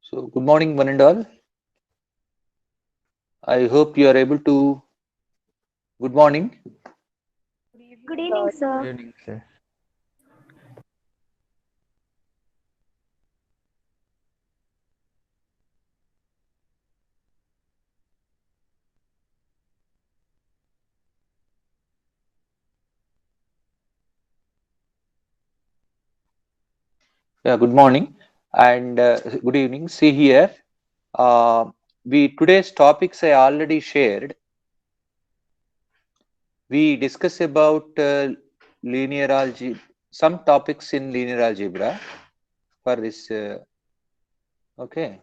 So, good morning, one and all. I hope you are able to. Good morning. Good evening, Good sir. evening, sir. Yeah, good morning and good evening. See here, uh, we today's topics I already shared. We discuss about linear algebra, some topics in linear algebra for this. Okay,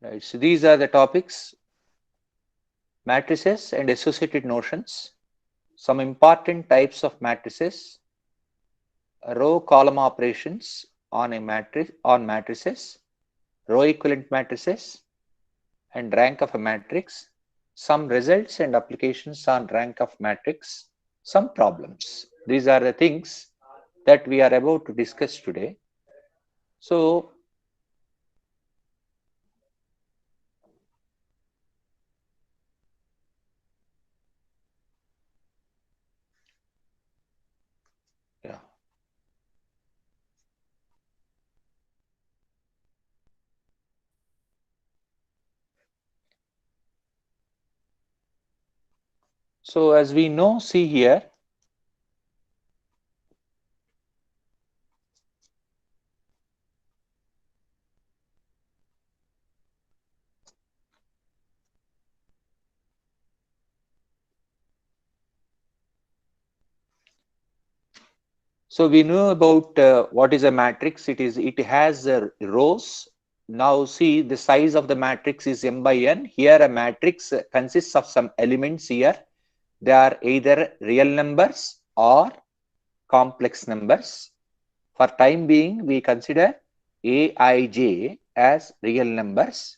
right. So these are the topics: matrices and associated notions, some important types of matrices, row column operations on a matrix on matrices, row equivalent matrices, and rank of a matrix, some results and applications on rank of matrix, some problems. These are the things that we are about to discuss today. So, yeah. So, as we know, see here, so we know about what is a matrix. It has rows. Now see the size of the matrix is m by n. Here a matrix consists of some elements here. They are either real numbers or complex numbers. For time being, we consider Aij as real numbers.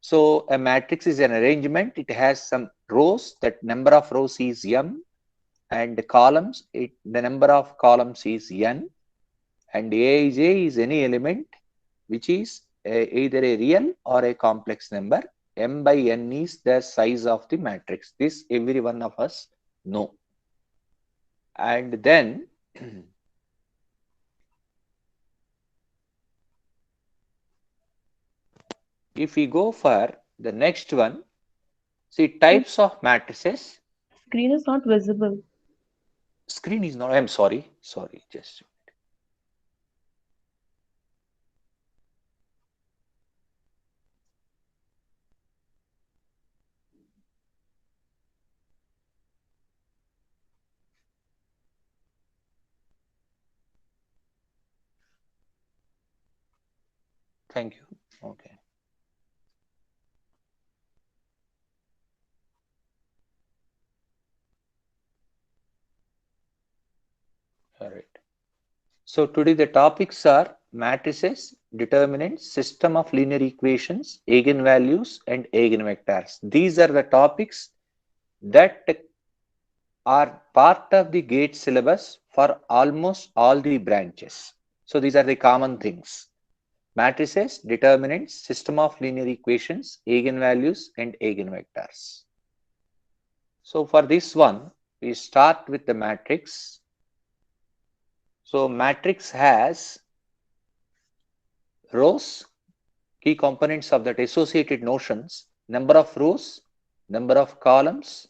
So a matrix is an arrangement. It has some rows. That number of rows is m, and the columns, the number of columns is n, and Aij is any element which is either a real or a complex number. M by n is the size of the matrix. This every one of us know. And then if we go for the next one, see types of matrices. Screen is not visible. Screen is not, I'm sorry, just thank you. Okay, all right. So today the topics are matrices, determinants, system of linear equations, eigenvalues, and eigenvectors. These are the topics that are part of the GATE syllabus for almost all the branches. So these are the common things: matrices, determinants, system of linear equations, eigenvalues, and eigenvectors. So for this one, we start with the matrix. So matrix has rows, key components of that associated notions, number of rows, number of columns,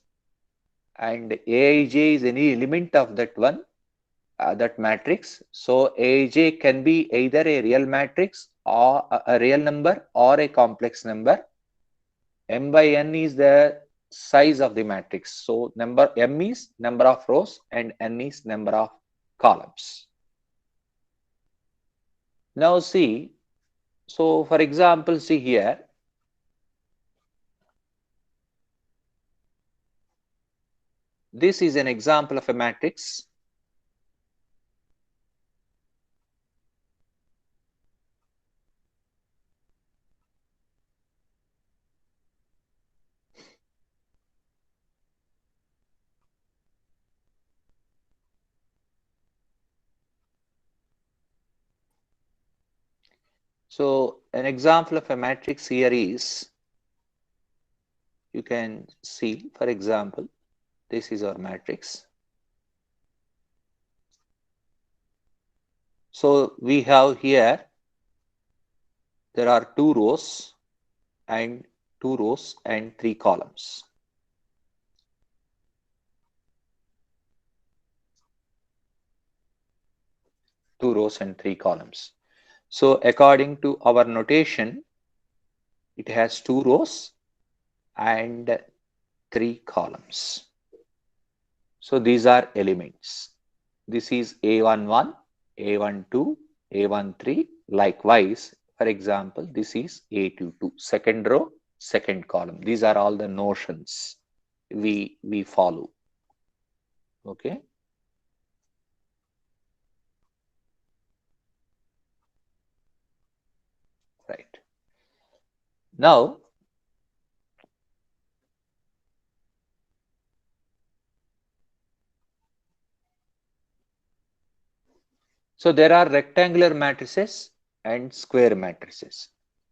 and Aij is any element of that one, that matrix. So Aij can be either a real matrix or a real number or a complex number. M by n is the size of the matrix. So number m is number of rows and n is number of columns. Now see, so for example, see here, this is an example of a matrix. So an example of a matrix here is, you can see, for example, this is our matrix. So we have here, there are two rows and three columns. Two rows and three columns. So according to our notation, it has two rows and three columns. So these are elements. This is A11, A12, A13. Likewise, for example, this is A22, second row, second column. These are all the notions we follow. Okay. Right. Now, so there are rectangular matrices and square matrices.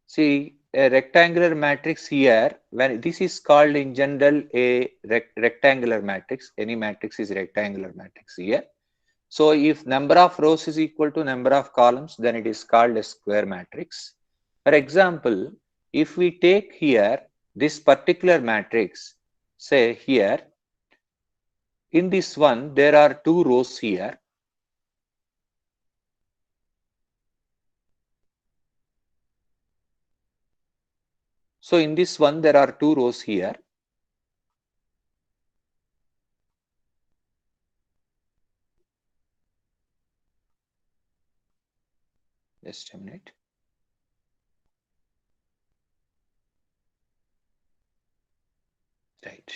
See, a rectangular matrix here, when this is called in general a rectangular matrix, any matrix is rectangular matrix here. So if number of rows is equal to number of columns, then it is called a square matrix. For example, if we take here this particular matrix, say here, in this one, there are two rows here. So in this one, there are two rows here. Just a minute. Right.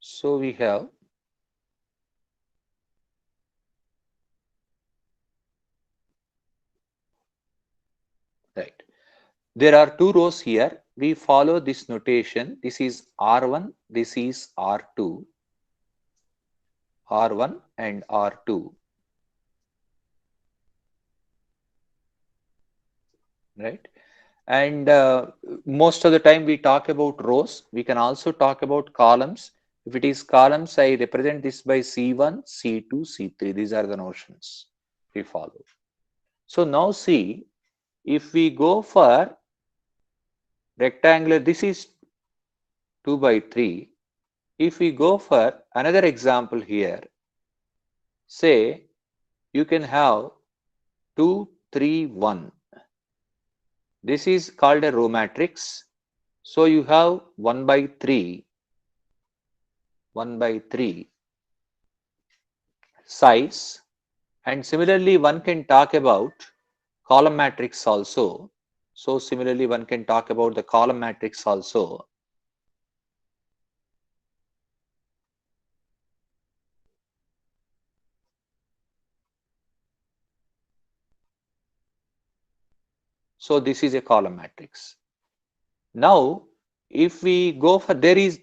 So we have right. There are two rows here. We follow this notation. This is R1, this is R2, R1 and R2. Right. And most of the time we talk about rows. We can also talk about columns. If it is columns, I represent this by C1, C2, C3. These are the notions we follow. So now see, if we go for rectangular, this is 2 by 3. If we go for another example here, say you can have 2, 3, 1. This is called a row matrix. So you have 1 by 3, 1 by 3 size, and similarly one can talk about column matrix also. So similarly one can talk about the column matrix also. So this is a column matrix. Now if we go for, there is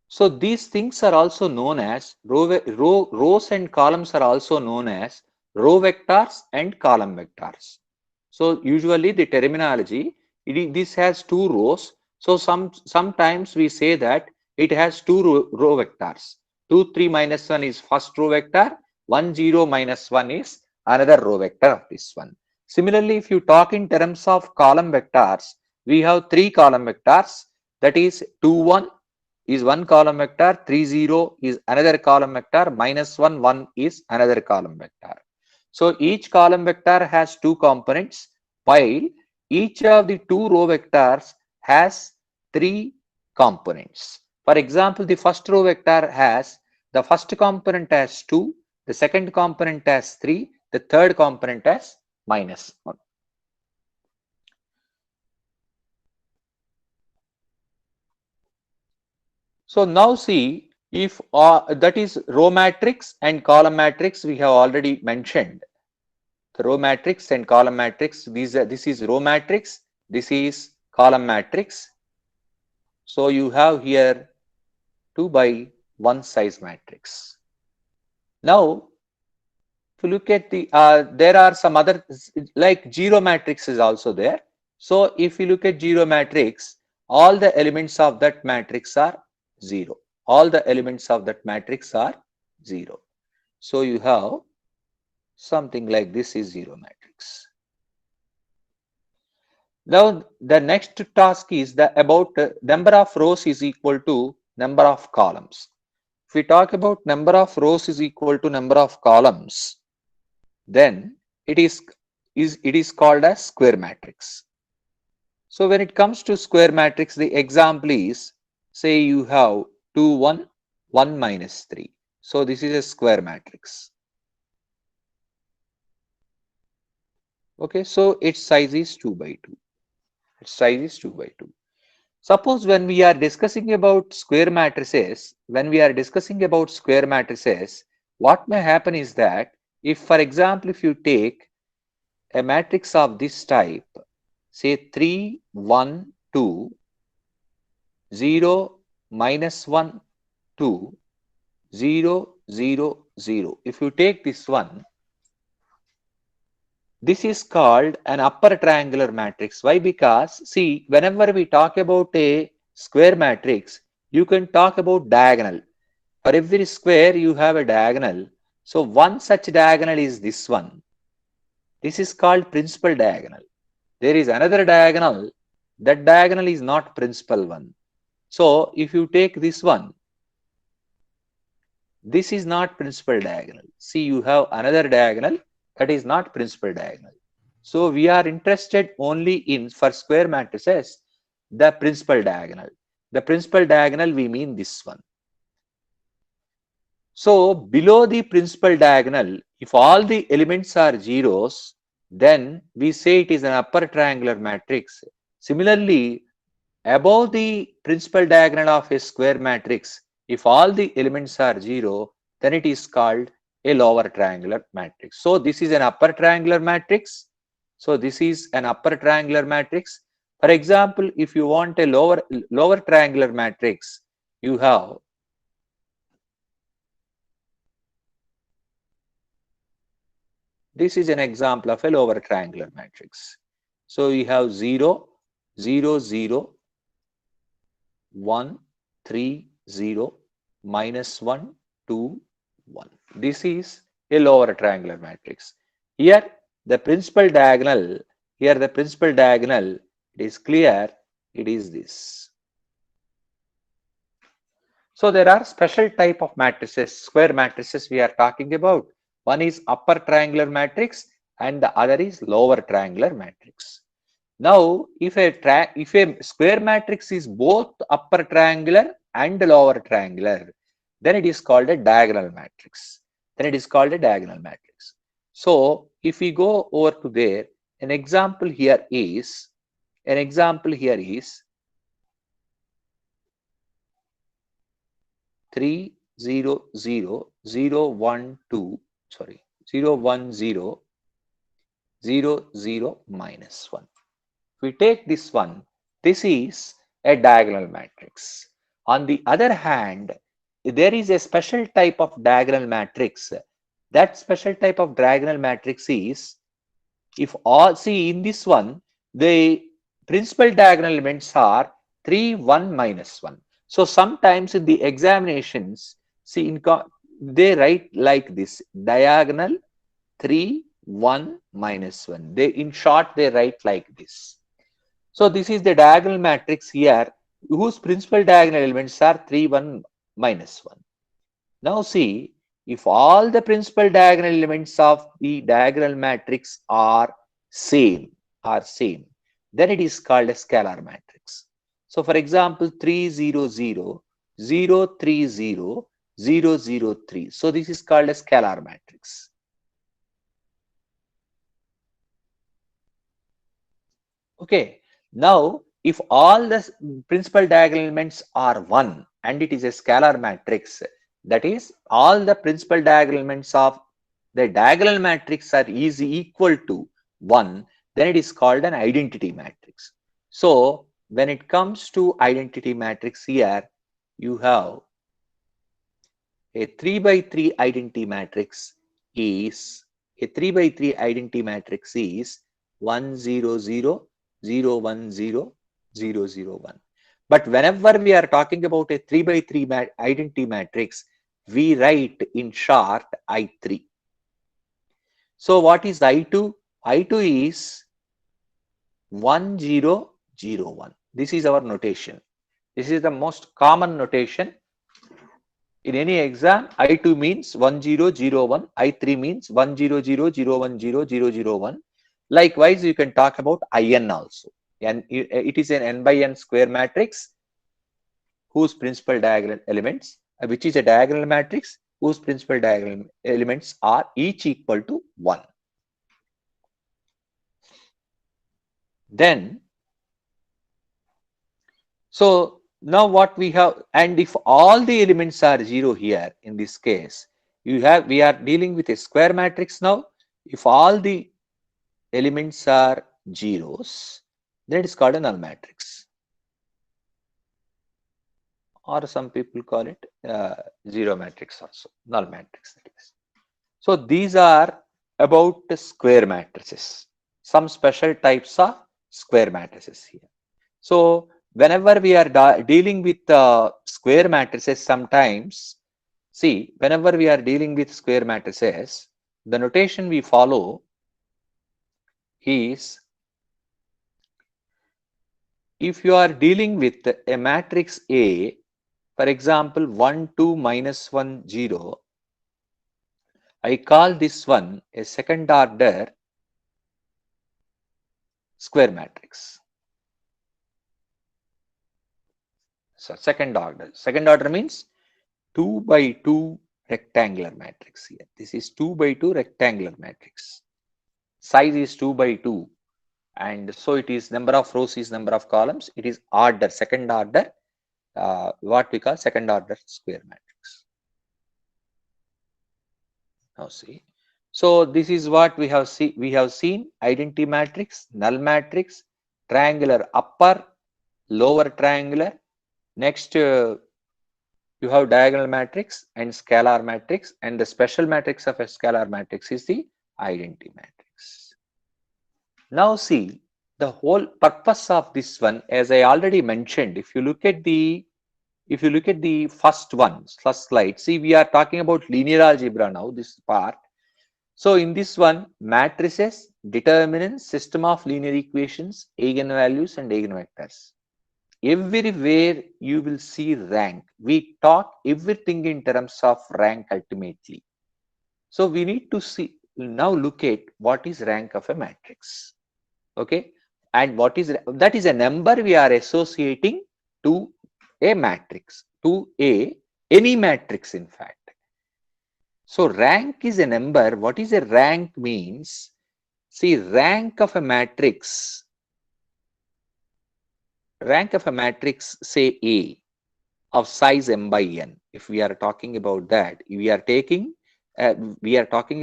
so these things are also known as rows and columns are also known as row vectors and column vectors. So usually the terminology, this has two rows. So sometimes we say that it has two row vectors. 2, 3, minus 1 is first row vector. 1, 0, minus 1 is another row vector of this one. Similarly, if you talk in terms of column vectors, we have three column vectors. That is 2, 1 is one column vector, 3, 0 is another column vector, minus 1, 1 is another column vector. So each column vector has two components, while each of the two row vectors has three components. For example, the first row vector has, the first component has 2, the second component has 3, the third component has minus 1. So now see, if that is row matrix and column matrix, we have already mentioned. The row matrix and column matrix, this is row matrix, this is column matrix. So you have here 2 by 1 size matrix. Now, if you look at the, there are some other, like zero matrix is also there. So if you look at zero matrix, all the elements of that matrix are 0. All the elements of that matrix are 0. So you have something like this is zero matrix. Now the next task is the about number of rows is equal to number of columns. If we talk about number of rows is equal to number of columns, then it is called as square matrix. So when it comes to square matrix, the example is, say you have 2 1 1 minus 3. So this is a square matrix. Okay, so its size is 2 by 2. Its size is 2 by 2. Suppose when we are discussing about square matrices, what may happen is that if, for example, if you take a matrix of this type, say 3, 1, 2, 0, minus 1, 2, 0, 0, 0. If you take this one, this is called an upper triangular matrix. Why? Because see, whenever we talk about a square matrix, you can talk about diagonal. For every square, you have a diagonal. So one such diagonal is this one. This is called principal diagonal. There is another diagonal. That diagonal is not principal one. So if you take this one, this is not principal diagonal. See, you have another diagonal that is not principal diagonal. So we are interested only in, for square matrices, the principal diagonal. The principal diagonal, we mean this one. So below the principal diagonal, if all the elements are zeros, then we say it is an upper triangular matrix. Similarly, above the principal diagonal of a square matrix, if all the elements are 0, then it is called a lower triangular matrix. So this is an upper triangular matrix. So this is an upper triangular matrix. For example, if you want a lower triangular matrix, you have this is an example of a lower triangular matrix. So you have 0, 0, 0, 1, 3, 0, minus 1, 2, 1. This is a lower triangular matrix. Here the principal diagonal, it is clear, it is this. So there are special type of matrices, square matrices we are talking about. One is upper triangular matrix and the other is lower triangular matrix. Now, if a square matrix is both upper triangular and lower triangular, then it is called a diagonal matrix. So, if we go over to there, an example here is 3 0 0 0 1 2 sorry 0 1 0 0 0 minus 1. If we take this one, this is a diagonal matrix. On the other hand, there is a special type of diagonal matrix. That special type of diagonal matrix is, if all, see in this one, the principal diagonal elements are 3, 1, minus 1. So sometimes in the examinations, see they write like this, diagonal 3, 1, minus 1. In short, they write like this. So this is the diagonal matrix here, whose principal diagonal elements are 3, 1, minus 1. Now see, if all the principal diagonal elements of the diagonal matrix are same, then it is called a scalar matrix. So for example, 3, 0, 0, 0, 3, 0, 0, 0, 3. So this is called a scalar matrix. Okay. Now, if all the principal diagonal elements are 1 and it is a scalar matrix, that is, all the principal diagonal elements of the diagonal matrix are equal to 1, then it is called an identity matrix. So, when it comes to identity matrix here, you have a 3 by 3 identity matrix is 1 0 0 0 1 0 0 0 1. But whenever we are talking about a 3 by 3 identity matrix, we write in short I3. So what is I2? I2 is 1 0 0 1. This is our notation. This is the most common notation. In any exam, I2 means 1001, I3 means 100010001. Likewise, you can talk about IN also. And it is an n by n square matrix whose principal diagonal elements, which is a diagonal matrix whose principal diagonal elements are each equal to 1. Then, so now what we have, and if all the elements are 0 here in this case, we are dealing with a square matrix now. If all the elements are zeros, then it is called a null matrix, or some people call it zero matrix also, null matrix that is. So these are about the square matrices, some special types of square matrices here. So whenever we are dealing with square matrices, sometimes, see, whenever we are dealing with square matrices, the notation we follow is, if you are dealing with a matrix A, for example, 1, 2, minus 1, 0, I call this one a second order square matrix. So second order means 2 by 2 rectangular matrix here. This is 2 by 2 rectangular matrix. Size is 2 by 2. And so it is number of rows is number of columns. It is order, second order, what we call second order square matrix. Now see. So this is what we have seen identity matrix, null matrix, triangular upper, lower triangular. Next, you have diagonal matrix and scalar matrix, and the special matrix of a scalar matrix is the identity matrix. Now see, the whole purpose of this one, as I already mentioned, if you look at the first slide, see, we are talking about linear algebra now, this part. So in this one, matrices, determinants, system of linear equations, eigenvalues and eigenvectors. Everywhere you will see rank. We talk everything in terms of rank ultimately. So we need to see, now look at what is rank of a matrix. Okay, and what is that? Is a number we are associating to a matrix, to any matrix in fact. So rank is a number. What is a rank means? See, rank of a matrix, say A of size m by n. If we are talking about that, we are talking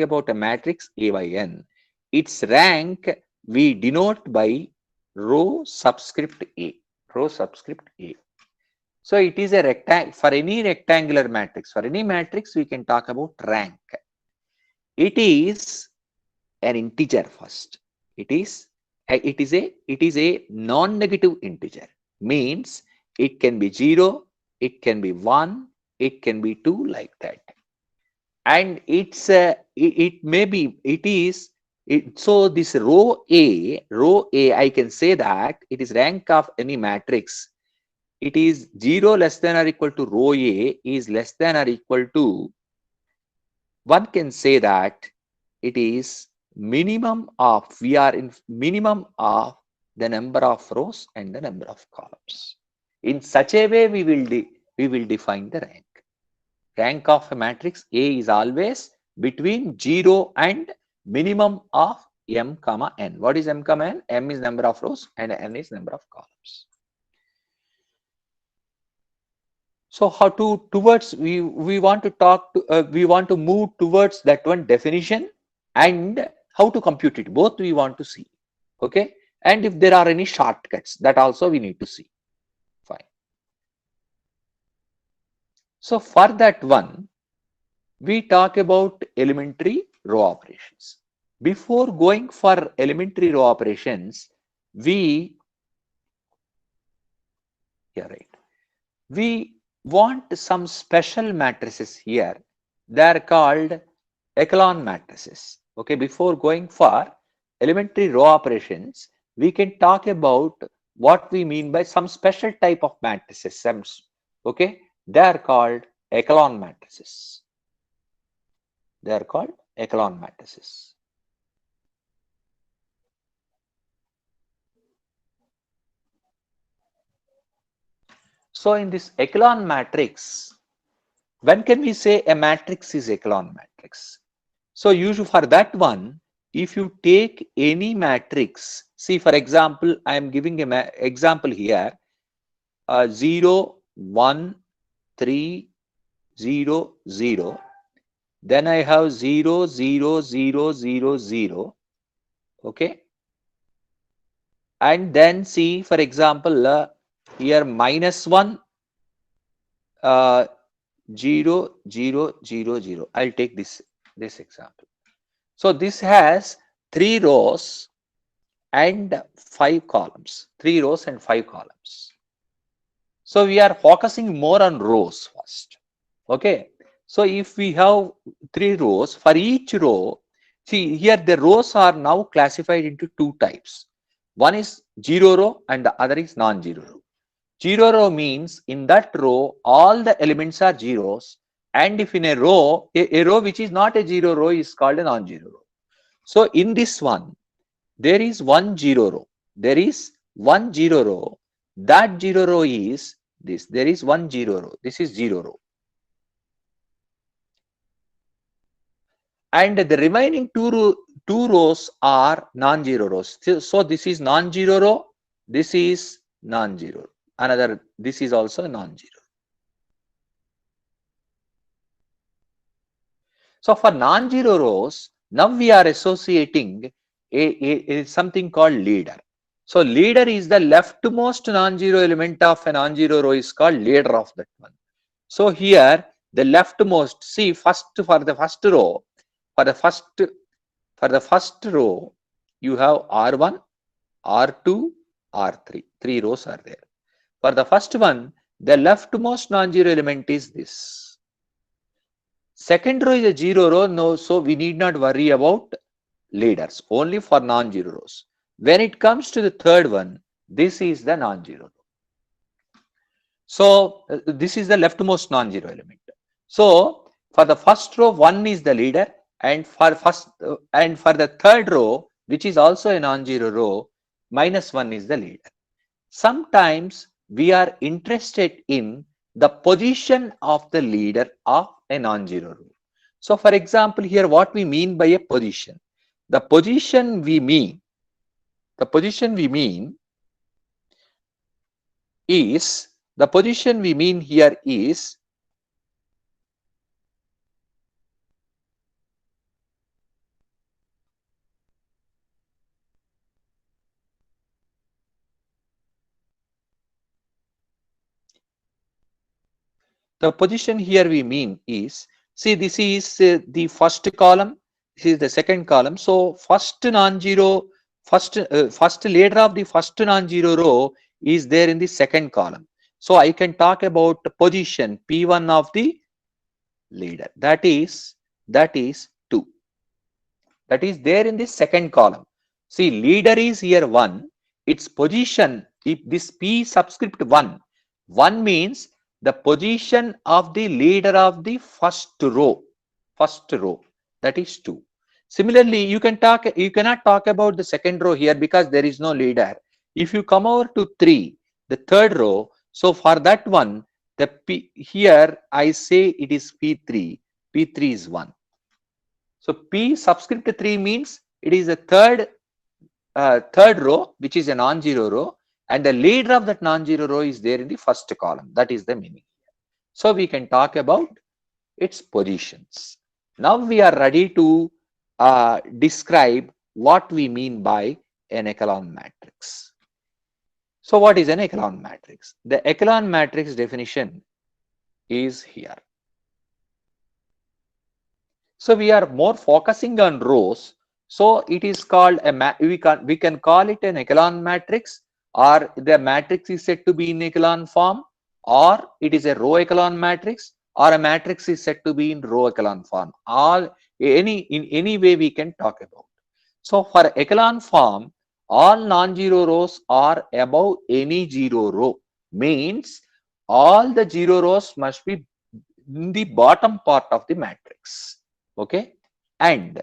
about a matrix A by n. Its rank we denote by row subscript A. So it is a rectangle. For any rectangular matrix, for any matrix, we can talk about rank. It is an integer first. It is a non-negative integer. Means it can be 0, it can be 1, it can be 2, like that. And it's so this row A, I can say that it is rank of any matrix. It is 0 less than or equal to row A is less than or equal to, one can say that it is minimum of, we are in minimum of the number of rows and the number of columns. In such a way, we will define the rank. Rank of a matrix A is always between 0 and minimum of m comma n. What is m comma n? M is number of rows and n is number of columns. So how to towards we want to talk to we want to move towards that one definition and how to compute it. Both we want to see. Okay. And if there are any shortcuts, that also we need to see. Fine. So for that one, we talk about elementary row operations. Before going for elementary row operations, we, yeah, right, we want some special matrices here. They are called echelon matrices. Okay, before going for elementary row operations, we can talk about what we mean by some special type of matrices. Okay, they are called echelon matrices. They are called echelon matrices. So in this echelon matrix, when can we say a matrix is echelon matrix? So usually for that one, if you take any matrix, see for example, I am giving an example here, 0, 1, 3, 0, 0. Then I have 0, 0, 0, 0, 0. Okay. And then see, for example, here -1, 0, 0, 0, 0. I'll take this example. So this has 3 rows and 5 columns. 3 rows and 5 columns. So we are focusing more on rows first. Okay. So if we have 3 rows, for each row, see here the rows are now classified into 2 types. One is 0 row and the other is non-zero row. 0 row means in that row all the elements are zeros, and if in a row, a row which is not a 0 row is called a non-zero row. So in this one, there is 1 0 row. There is 1 0 row. That 0 row is this. There is 1 0 row. This is 0 row. And the remaining two rows are non-zero rows. So this is non-zero row. This is non-zero. Another, this is also non-zero. So for non-zero rows, now we are associating a something called leader. So leader is the leftmost non-zero element of a non-zero row is called leader of that one. So here the leftmost, see first for the first row, for the first row, you have R1, R2, R3. 3 rows are there. For the first one, the leftmost non-zero element is this. Second row is a 0 row, no, so we need not worry about leaders, only for non-zero rows. When it comes to the third one, this is the non-zero row. So this is the leftmost non-zero element. So for the first row, 1 is the leader, and for the third row, which is also a non-zero row, -1 is the leader. Sometimes we are interested in the position of the leader of a non-zero row. So for example, here what we mean by a position. The position we mean is, the position we mean here is the position here we mean is, see this is the first column, this is the second column. So first non-zero, first leader of the first non-zero row is there in the second column. So I can talk about the position P1 of the leader. That is 2. That is there in the second column. See, leader is here 1. Its position, if this P subscript 1, 1 means the position of the leader of the first row. That is 2. Similarly, you cannot talk about the second row here because there is no leader. If you come over to 3, the third row, so for that one, the P here I say it is P3. P3 is 1. So P subscript 3 means it is a third row, which is a non-zero row, and the leader of that non-zero row is there in the first column. That is the meaning. So we can talk about its positions. Now we are ready to describe what we mean by an echelon matrix. So what is an echelon matrix? The echelon matrix definition is here. So we are more focusing on rows. So it is called we can call it an echelon matrix, or the matrix is said to be in echelon form, or it is a row echelon matrix, or a matrix is said to be in row echelon form. All in any way we can talk about. So for echelon form, all non-zero rows are above any zero row. Means all the zero rows must be in the bottom part of the matrix. Okay. And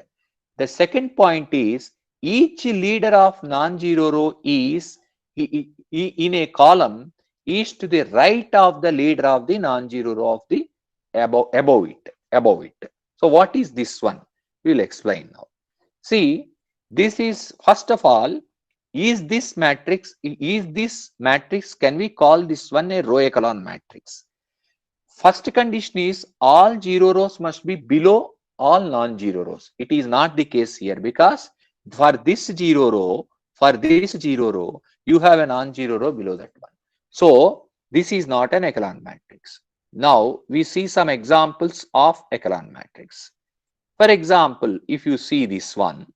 the second point is each leader of non-zero row is in a column is to the right of the leader of the non-zero row of the above it. So what is this one? We will explain now. See, this is first of all, is this matrix, can we call this one a row echelon matrix? First condition is all zero rows must be below all non-zero rows. It is not the case here because for this zero row, you have a non-zero row below that one. So this is not an echelon matrix. Now we see some examples of echelon matrix. For example, if you see this one,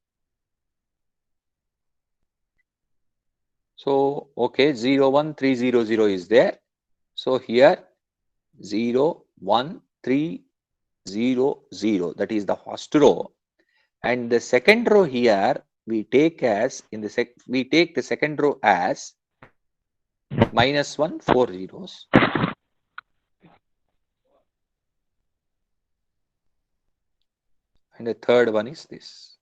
so okay, 0 1 3 0 0 is there. So here 0 1 3 0 0, that is the first row, and the second row here we take as we take the second row as -1 4 zeros, and the third one is this.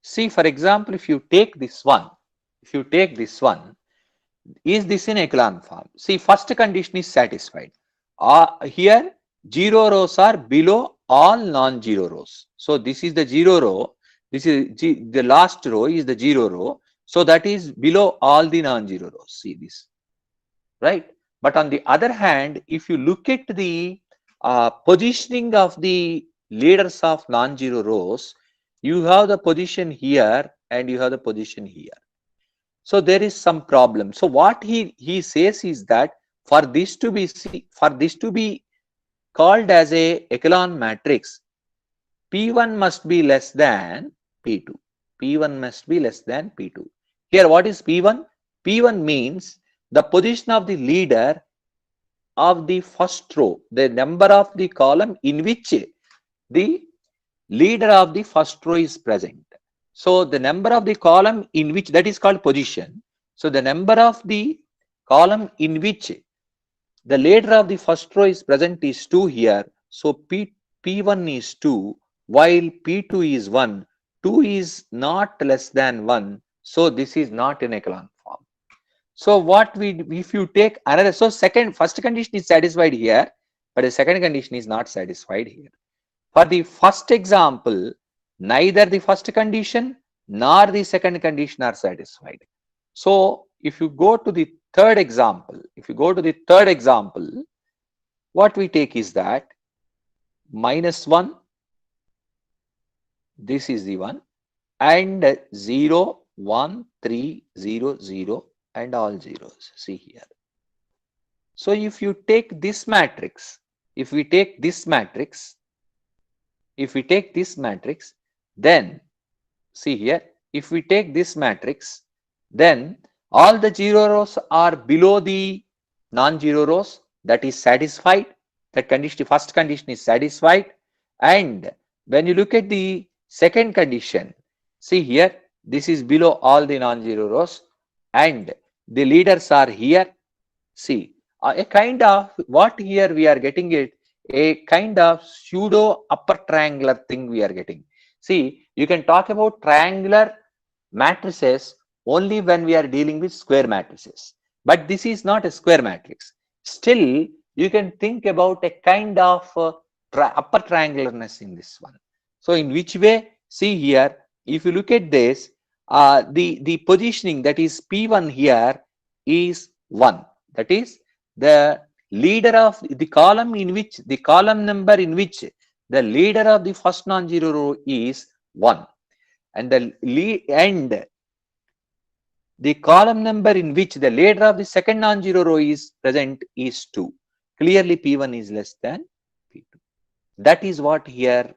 See, for example, if you take this one, is this in echelon form? See, first condition is satisfied. Here, zero rows are below all non-zero rows. So this is the zero row. This is the last row is the zero row. So that is below all the non-zero rows. See this, right? But on the other hand, if you look at the positioning of the leaders of non-zero rows, you have the position here and you have the position here. So there is some problem. So what he says is that for this to be called as a echelon matrix, P1 must be less than P2. P1 must be less than P2. Here, what is P1? P1 means the position of the leader of the first row, the number of the column in which the leader of the first row is present. So the number of the column in which, that is called position. So the number of the column in which the leader of the first row is present is 2 here. So P1 is 2 while P2 is 1. 2 is not less than 1. So this is not an echelon form. So what if you take another, so first condition is satisfied here, but the second condition is not satisfied here. For the first example, neither the first condition nor the second condition are satisfied. So if you go to the third example, what we take is that -1, this is the one, and 0 1 3 0 0 and all zeros. See here. So if you take this matrix, if we take this matrix, then see here, if we take this matrix, then all the zero rows are below the non-zero rows. That is satisfied. That condition, the first condition is satisfied. And when you look at the second condition, see here, this is below all the non-zero rows and the leaders are here. See, a kind of, what here we are getting it, a kind of pseudo upper triangular thing we are getting. See, you can talk about triangular matrices only when we are dealing with square matrices. But this is not a square matrix. Still, you can think about a kind of upper triangularness in this one. So in which way? See here, if you look at this, the positioning, that is P1 here is 1. That is the leader of the column in which, the column number in which the leader of the first non-zero row is 1. And the the column number in which the leader of the second non-zero row is present is 2. Clearly P1 is less than P2. That is what here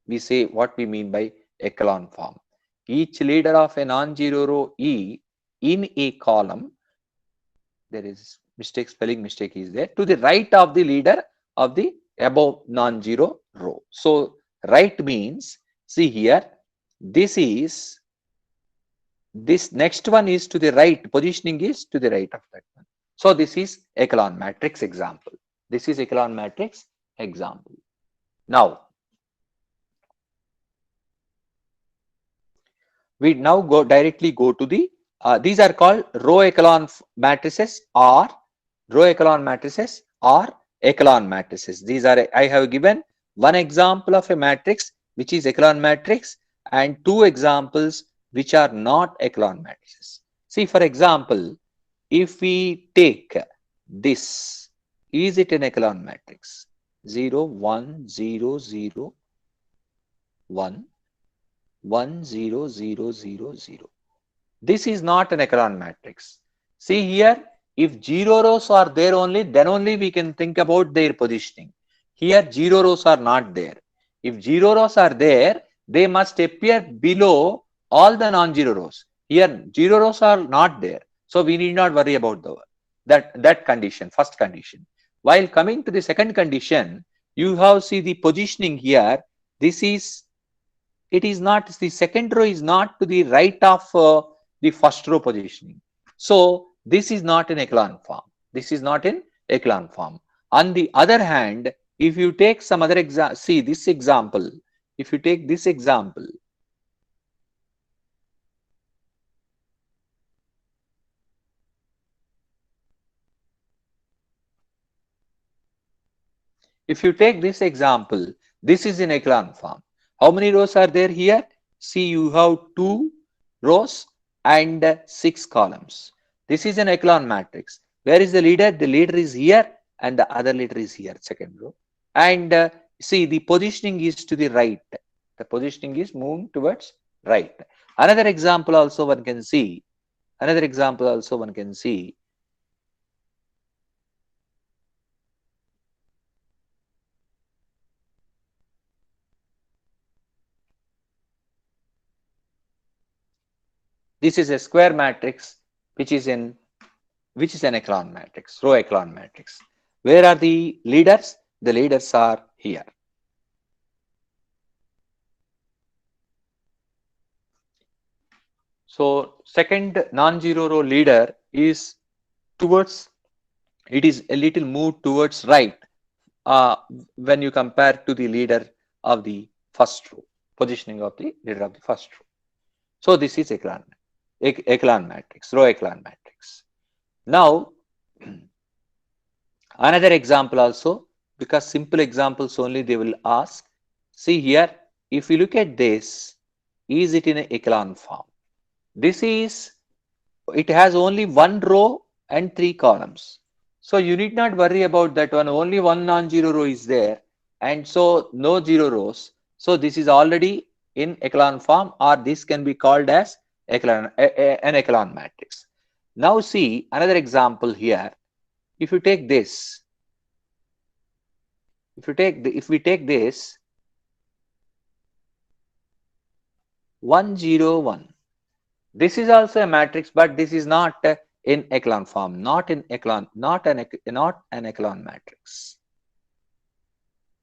we say what we mean by echelon form. Each leader of a non-zero row E in a column, there is mistake, spelling mistake is there, to the right of the leader of the above non-zero row. So right means, see here, this next one is to the right, positioning is to the right of that one. So this is echelon matrix example. This is echelon matrix example. Now, we now directly go to the, these are called row echelon matrices or echelon matrices. These are, I have given one example of a matrix which is echelon matrix and two examples which are not echelon matrices. See, for example, if we take this, is it an echelon matrix? 0, 1, 0, 0, 1, 1, 0, 0, 0, 0. This is not an echelon matrix. See here, if 0 rows are there only, then only we can think about their positioning. Here 0 rows are not there. If 0 rows are there, they must appear below all the non-zero rows. Here 0 rows are not there. So we need not worry about that condition, first condition. While coming to the second condition, you have see the positioning here. This is, it is not, the second row is not to the right of the first row positioning. So this is not an echelon form. This is not in echelon form. On the other hand, if you take some other example, see this example, if you take this example, if you take this example, this is in echelon form. How many rows are there here? See, you have 2 rows and 6 columns. This is an echelon matrix. Where is the leader? The leader is here and the other leader is here, second row. And see, the positioning is to the right. The positioning is moving towards right. Another example also one can see. Another example also one can see. This is a square matrix which is an echelon matrix, row echelon matrix. Where are the leaders? The leaders are here. So second non-zero row leader is towards, it is a little moved towards right when you compare to the leader of the first row, positioning of the leader of the first row. So this is echelon matrix, row echelon matrix. Now, another example also, because simple examples only they will ask. See here, if you look at this, is it in an echelon form? This is, it has only 1 row and 3 columns. So you need not worry about that one. Only one non-zero row is there. And so no 0 rows. So this is already in echelon form, or this can be called as an echelon matrix. Now see another example here. If you take this, if we take this 1, 0, 1, this is also a matrix, but this is not in echelon form, not an echelon matrix.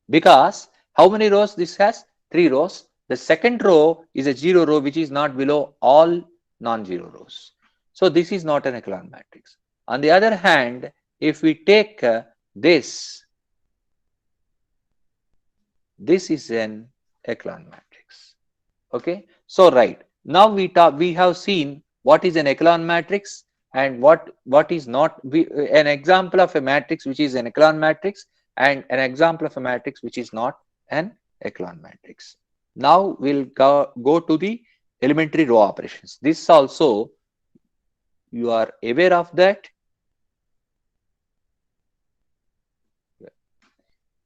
Because how many rows this has? 3 rows. The second row is a 0 row which is not below all non-zero rows. So this is not an echelon matrix. On the other hand, if we take this is an echelon matrix. Okay. So right. Now we have seen what is an echelon matrix and what is not. An example of a matrix which is an echelon matrix and an example of a matrix which is not an echelon matrix. Now we'll go to the elementary row operations. This also you are aware of that.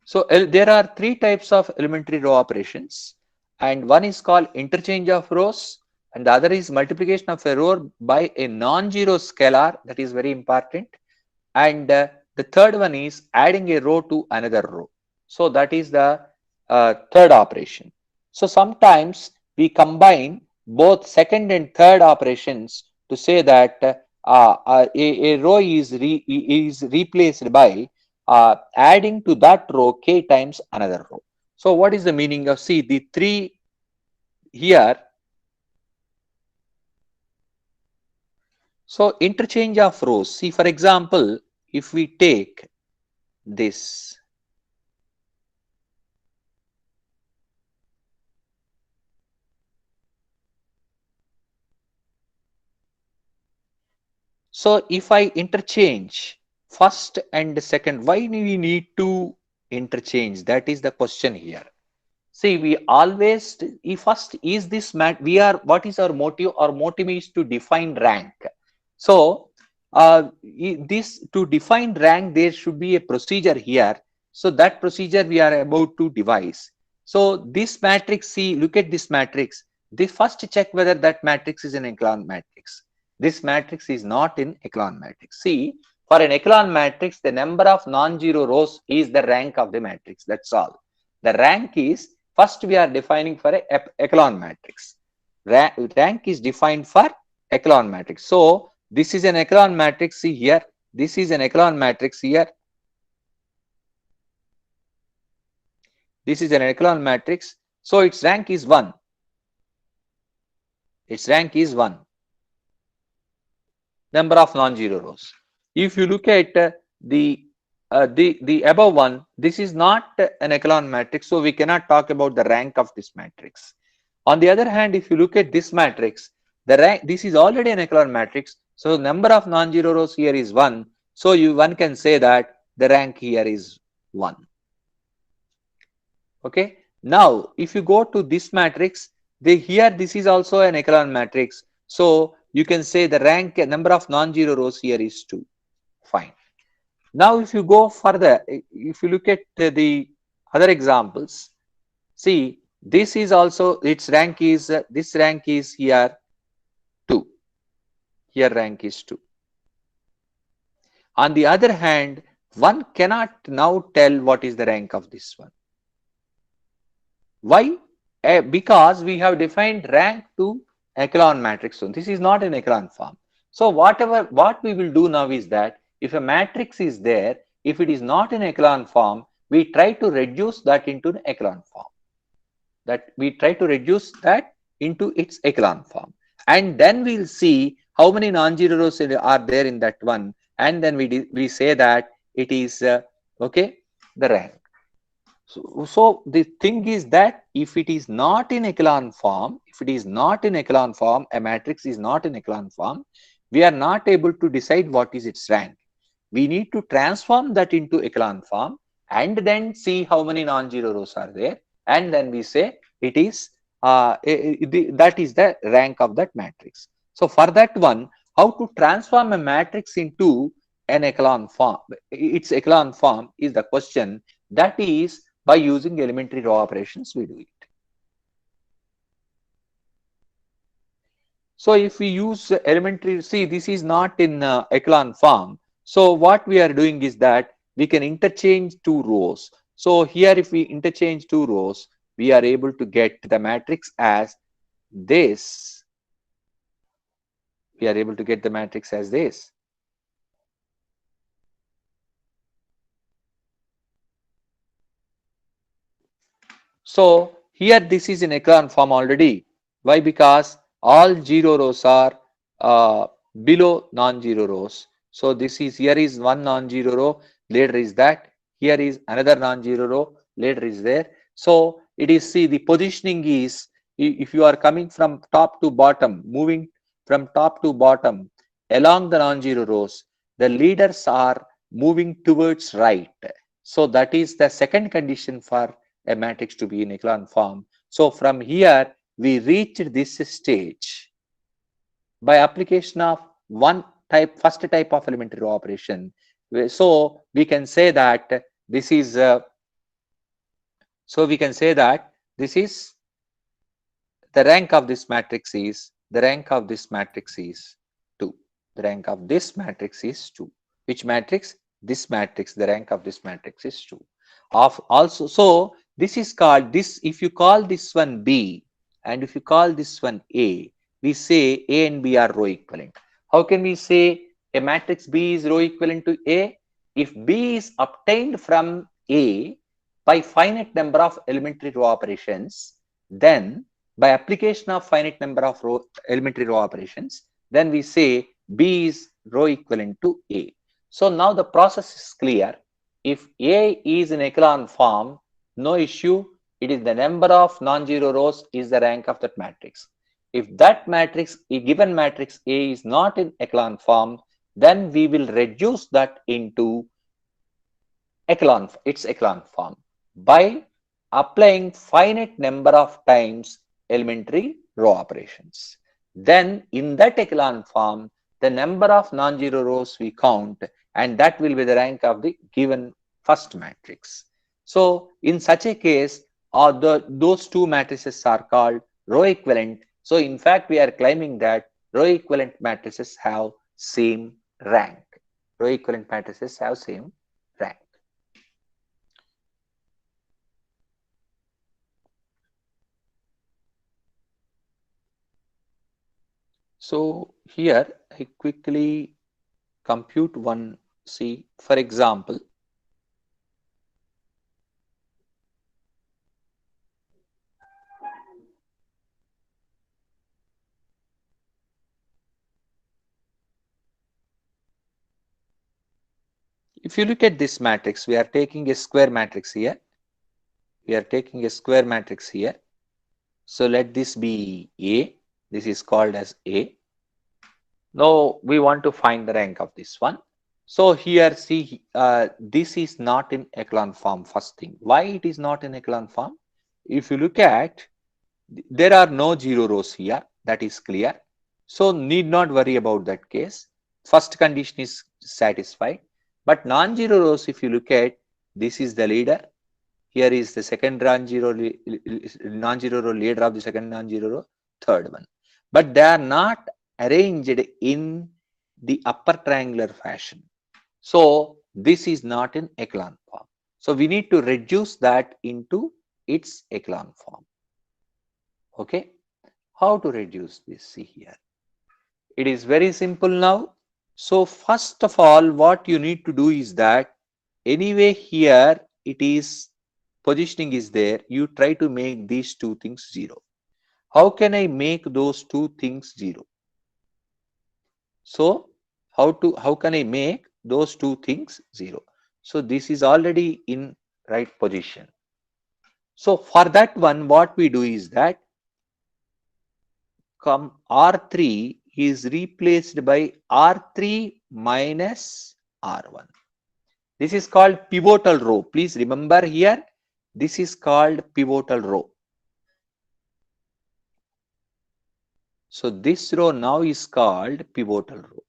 So there are 3 types of elementary row operations, and one is called interchange of rows, and the other is multiplication of a row by a non-zero scalar, that is very important, and the third one is adding a row to another row. So that is the third operation. So sometimes we combine both second and third operations to say that a row is replaced by adding to that row k times another row. So what is the meaning of, see, the three here? So interchange of rows. See, for example, if we take this, so if I interchange first and second, why do we need to interchange? That is the question here. See, we always, first is this we are, what is our motive? Our motive is to define rank. So this, to define rank, there should be a procedure here. So that procedure we are about to devise. So this matrix, see, look at this matrix. This first check whether that matrix is an echelon matrix. This matrix is not in echelon matrix. See, for an echelon matrix, the number of non-zero rows is the rank of the matrix. That's all. The rank is, first we are defining for a echelon matrix. Rank is defined for echelon matrix. So this is an echelon matrix. See here, this is an echelon matrix here. This is an echelon matrix. So its rank is 1. Its rank is 1. Number of non-zero rows. If you look at the above one, this is not an echelon matrix, so we cannot talk about the rank of this matrix. On the other hand, if you look at this matrix, the rank, this is already an echelon matrix, so number of non-zero rows here is 1. So one can say that the rank here is 1. Okay. Now, if you go to this matrix, here this is also an echelon matrix. So you can say the rank, number of non-zero rows here is 2. Fine. Now, if you go further, if you look at the other examples, see, this is also, its rank is, this rank is here 2. Here rank is 2. On the other hand, one cannot now tell what is the rank of this one. Why? Because we have defined rank to echelon matrix. So this is not an echelon form. So what we will do now is that if a matrix is there, if it is not in echelon form, we try to reduce that into an echelon form. We try to reduce that into its echelon form. And then we'll see how many non-zero rows are there in that one. And then we say that it is, okay, the rank. So the thing is that if it is not in echelon form, a matrix is not in echelon form, we are not able to decide what is its rank. We need to transform that into echelon form and then see how many non-zero rows are there, and then we say it is that is the rank of that matrix. So for that one, how to transform a matrix into an echelon form, its echelon form is the question. That is by using elementary row operations we do it. So if we use elementary, see, this is not in echelon form. So what we are doing is that we can interchange two rows. So here if we interchange two rows, we are able to get the matrix as this. We are able to get the matrix as this. So here this is in echelon form already. Why? Because all zero rows are below non-zero rows. So this is, here is one non-zero row, later is that, here is another non-zero row, later is there. So it is, see, the positioning is, if you are coming from top to bottom, moving from top to bottom along the non-zero rows, the leaders are moving towards right. So that is the second condition for a matrix to be in echelon form. So from here we reached this stage by application of first type of elementary row operation. So we can say that this is the rank of this matrix is the rank of this matrix is 2. The rank of this matrix is 2. Which matrix? This matrix, the rank of this matrix is 2. Of also, so this is called this, if you call this one B and if you call this one A, we say A and B are row equivalent. How can we say a matrix B is row equivalent to A? If B is obtained from A by finite number of elementary row operations, then by application of finite number of elementary row operations, then we say B is row equivalent to A. So now the process is clear. If A is in echelon form, no issue. It is the number of non-zero rows is the rank of that matrix. If that matrix, a given matrix A is not in echelon form, then we will reduce that into its echelon form by applying finite number of times elementary row operations. Then in that echelon form, the number of non-zero rows we count, and that will be the rank of the given first matrix. So in such a case, those two matrices are called row equivalent. So in fact, we are claiming that row equivalent matrices have same rank. Row equivalent matrices have same rank. So here I quickly compute one. See, for example, if you look at this matrix, we are taking a square matrix here. We are taking a square matrix here. So let this be A. This is called as A. Now we want to find the rank of this one. So here see, this is not in echelon form, first thing. Why it is not in echelon form? If you look at, there are no zero rows here, that is clear. So need not worry about that case. First condition is satisfied. But non-zero rows, if you look at, this is the leader. Here is the second non-zero row, leader of the second non-zero row, third one. But they are not arranged in the upper triangular fashion. So this is not in echelon form. So we need to reduce that into its echelon form. Okay. How to reduce this? See here. It is very simple now. So first of all, what you need to do is that anyway here it is positioning is there. You try to make these two things 0. How can I make those two things 0? So how can I make those two things 0? So this is already in right position. So for that one, what we do is that R3 is replaced by R3 minus R1. This is called pivotal row. Please remember here, this is called pivotal row. So this row now is called pivotal row.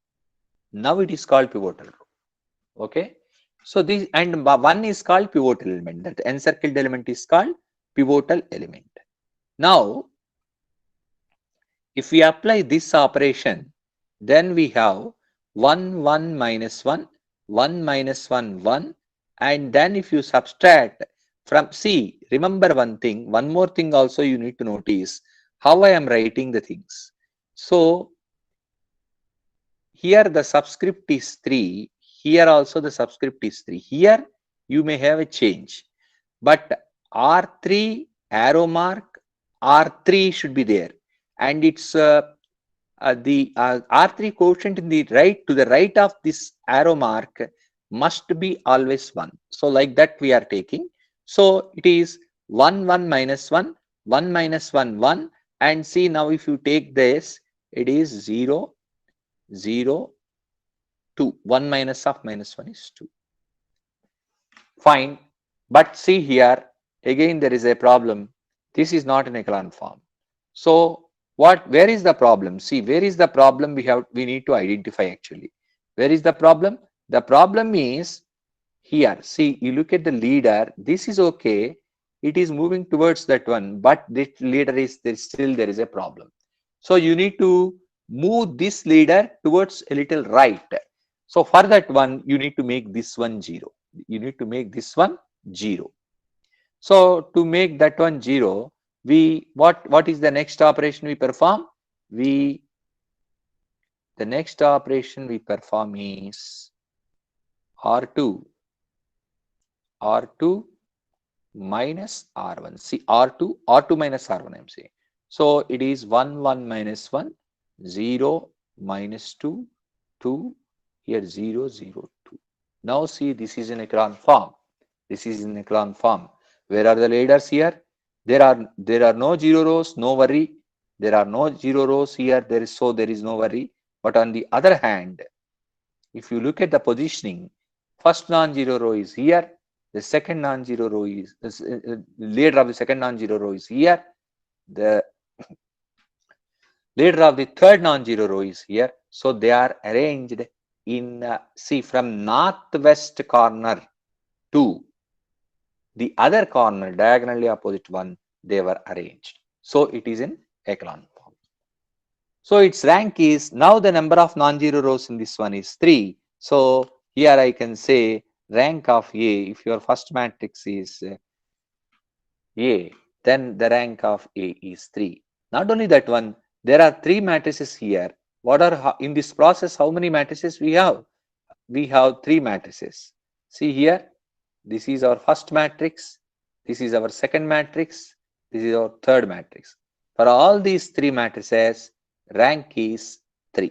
Now it is called pivotal row. Okay. So this, and one is called pivotal element. That encircled element is called pivotal element. Now, if we apply this operation, then we have 1, 1 minus 1, 1 minus 1, 1. And then if you subtract from, see, remember one thing, one more thing also you need to notice how I am writing the things. So here the subscript is 3, here also the subscript is 3. Here you may have a change, but R3 arrow mark, R3 should be there. And it's the R3 quotient in the right, to the right of this arrow mark must be always 1. So like that we are taking. So it is 1, 1 minus 1, 1 minus 1, 1. And see now if you take this, it is 0, 0, 2. 1 minus of minus 1 is 2. Fine. But see here, again there is a problem. This is not an echelon form. So where is the problem? See, where is the problem we need to identify actually. Where is the problem? The problem is here. See, you look at the leader, this is okay. It is moving towards that one, but this leader is there, still there is a problem. So you need to move this leader towards a little right. So for that one, you need to make this one 0. You need to make this one 0. So to make that one 0, we what is the next operation we perform? The next operation we perform is R2 minus R1. See R2 minus R1 I'm saying. So it is 1 1 minus 1, 0 minus 2, 2, here 0 0 2. Now see, this is in echelon form. This is in echelon form. Where are the leaders here? There are no 0 rows, no worry. There are no 0 rows here. There is no worry. But on the other hand, if you look at the positioning, first non-zero row is here, the second non-zero row is leader of the second non-zero row is here, the leader of the third non-zero row is here. So they are arranged in see, from northwest corner to the other corner, diagonally opposite one, they were arranged. So it is in echelon form. So its rank is, now the number of non-zero rows in this one is 3. So here I can say rank of A, if your first matrix is A, then the rank of A is 3. Not only that one, there are 3 matrices here. What are, in this process, how many matrices we have? We have 3 matrices. See here, this is our first matrix, this is our second matrix, this is our third matrix. For all these 3 matrices, rank is 3.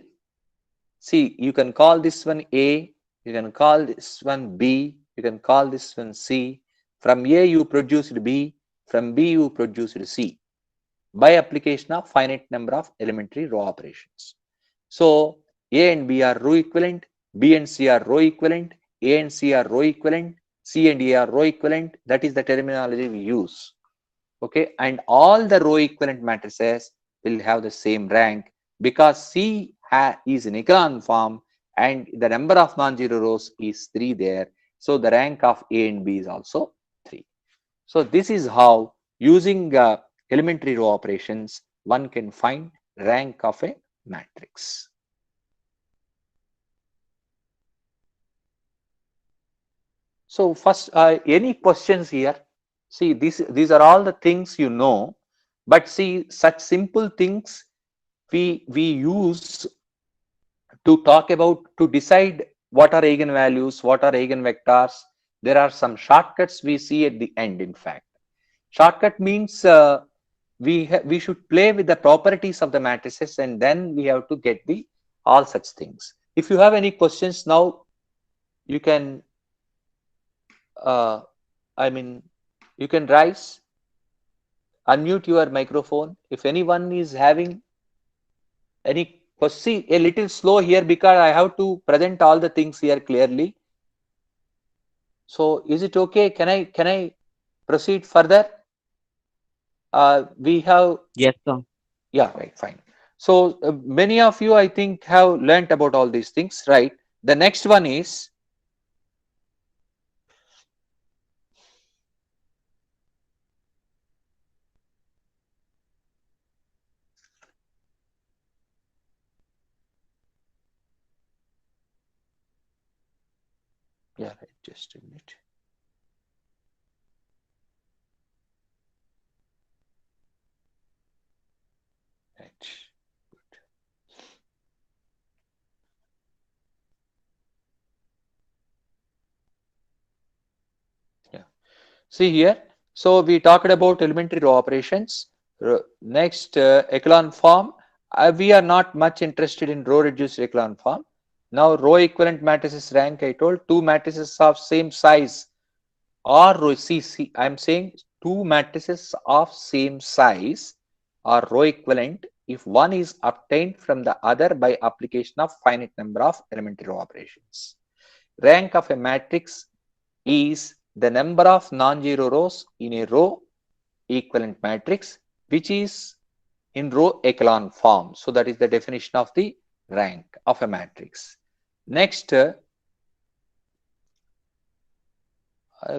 See, you can call this one A, you can call this one B, you can call this one C. From A you produced B, from B you produced C by application of finite number of elementary row operations. So A and B are row equivalent, B and C are row equivalent, A and C are row equivalent, C and A are row equivalent. That is the terminology we use. Okay, and all the row equivalent matrices will have the same rank because C is in echelon form and the number of non-zero rows is 3 there. So the rank of A and B is also 3. So this is how, using elementary row operations, one can find rank of a matrix. So first, any questions here? See, these are all the things you know, but see, such simple things we use to talk about, to decide what are eigenvalues, what are eigenvectors. There are some shortcuts we see at the end. In fact, shortcut means we should play with the properties of the matrices and then we have to get the all such things. If you have any questions now, you can I mean, you can rise, unmute your microphone. If anyone is having any question, a little slow here because I have to present all the things here clearly. So is it okay? Can I proceed further? We have, Yes, sir. yeah, right, fine. So many of you, I think, have learnt about all these things, right? The next one is, yeah, right, just a minute. Right. Yeah. See here. So we talked about elementary row operations. Next, echelon form. We are not much interested in row reduced echelon form. Now, row equivalent matrices rank, I told, 2 matrices of same size or row. See, I am saying 2 matrices of same size are row equivalent if one is obtained from the other by application of finite number of elementary row operations. Rank of a matrix is the number of non-zero rows in a row equivalent matrix which is in row echelon form. So that is the definition of the rank of a matrix. Next,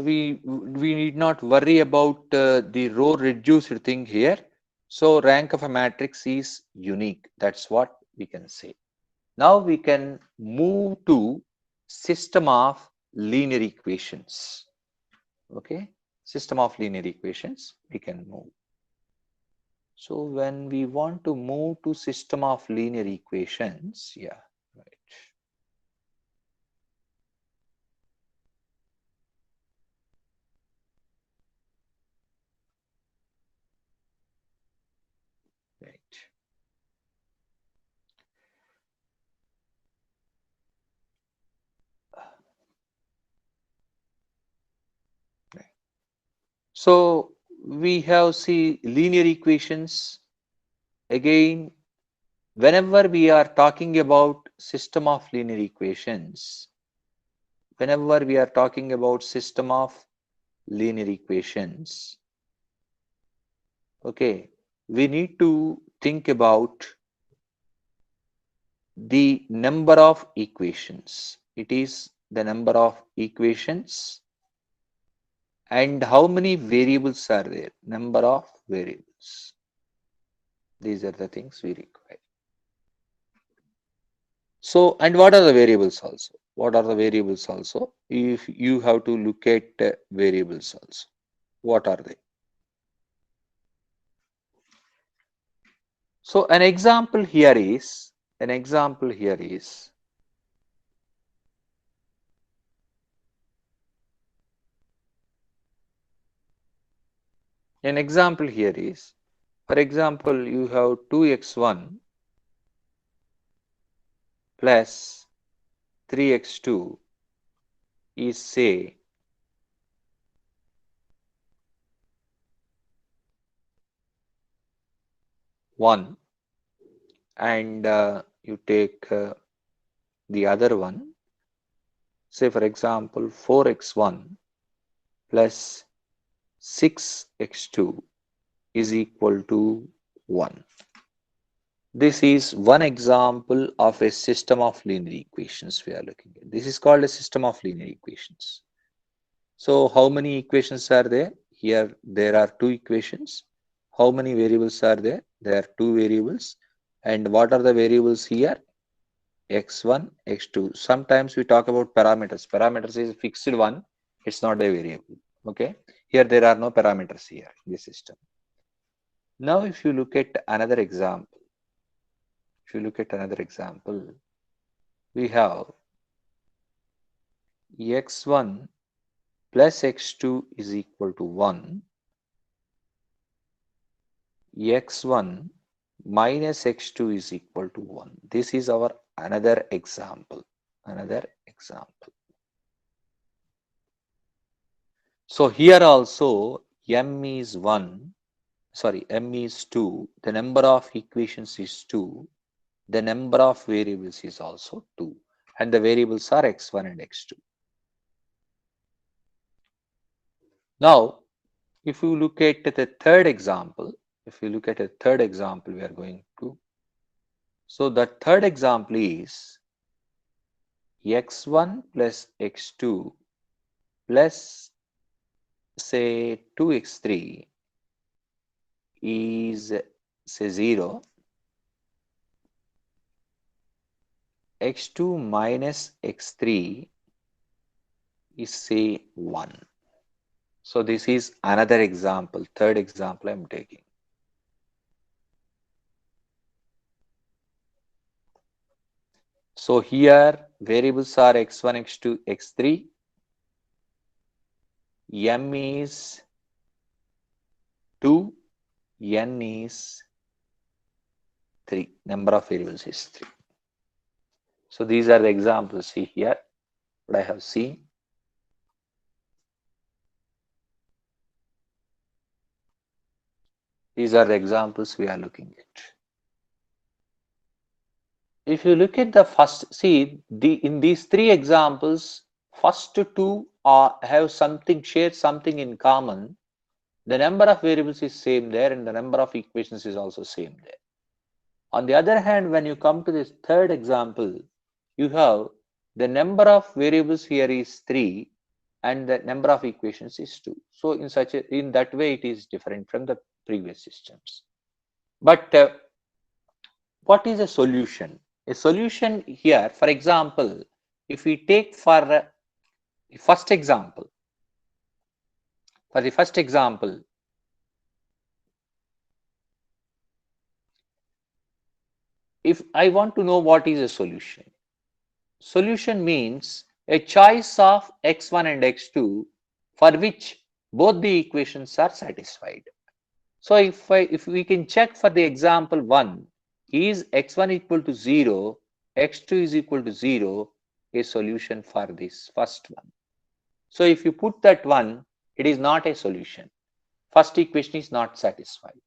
we need not worry about the row reduced thing here. So rank of a matrix is unique. That's what we can say. Now we can move to system of linear equations. Okay, system of linear equations we can move. So when we want to move to system of linear equations, yeah, right. Right. Right. So we have see linear equations again. Whenever we are talking about system of linear equations, whenever we are talking about system of linear equations, okay, we need to think about the number of equations. It is the number of equations and how many variables are there. Number of variables. These are the things we require. So, and what are the variables also? What are the variables also? If you have to look at variables also, what are they? So, an example here is, an example here is, an example here is, for example, you have 2x1 plus 3x2 is say 1, and you take the other one, say for example 4x1 plus 6x2 is equal to 1. This is one example of a system of linear equations we are looking at. This is called a system of linear equations. So how many equations are there? Here there are two equations. How many variables are there? There are two variables. And what are the variables here? X1, X2. Sometimes we talk about parameters. Parameters is a fixed one. It's not a variable. Okay. Here there are no parameters here in the system. Now if you look at another example, if you look at another example, we have x1 plus x2 is equal to 1, x1 minus x2 is equal to 1. This is our another example. Another example. So here also m is 1, sorry, m is 2, the number of equations is 2, the number of variables is also 2, and the variables are x1 and x2. Now, if you look at the third example, if you look at a third example, we are going to. So the third example is x1 plus x2 plus say 2x3 is say 0, x2 minus x3 is say 1. So this is another example, third example I am taking. So here variables are x1, x2, x3. M is 2, n is 3. Number of variables is 3. So these are the examples. See here what I have seen. These are the examples we are looking at. If you look at the first, see in these three examples, first two have something, share something in common. The number of variables is same there and the number of equations is also same there. On the other hand, when you come to this third example, you have the number of variables here is 3 and the number of equations is 2. So in that way it is different from the previous systems. But what is a solution? A solution here, for example, if we take for the first example, if I want to know what is a solution, solution means a choice of x1 and x2 for which both the equations are satisfied. So if we can check for the example 1, is x1 equal to 0, x2 is equal to 0, a solution for this first one. So if you put that one, it is not a solution. First equation is not satisfied.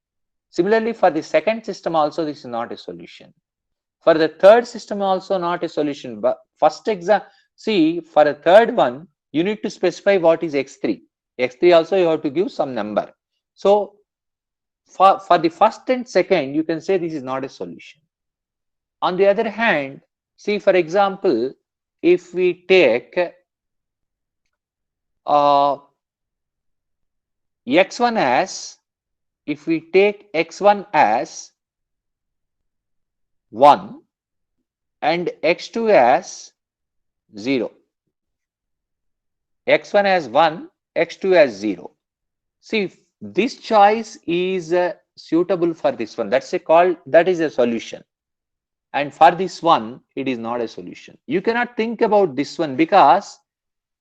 Similarly, for the second system also, this is not a solution. For the third system also not a solution. But first see, for a third one, you need to specify what is x3. x3 also you have to give some number. So for the first and second, you can say this is not a solution. On the other hand, see, for example, if we take x1 as, if we take x1 as 1 and x2 as 0, x1 as 1, x2 as 0. See, this choice is suitable for this one. That's a call, that is a solution. And for this one, it is not a solution. You cannot think about this one because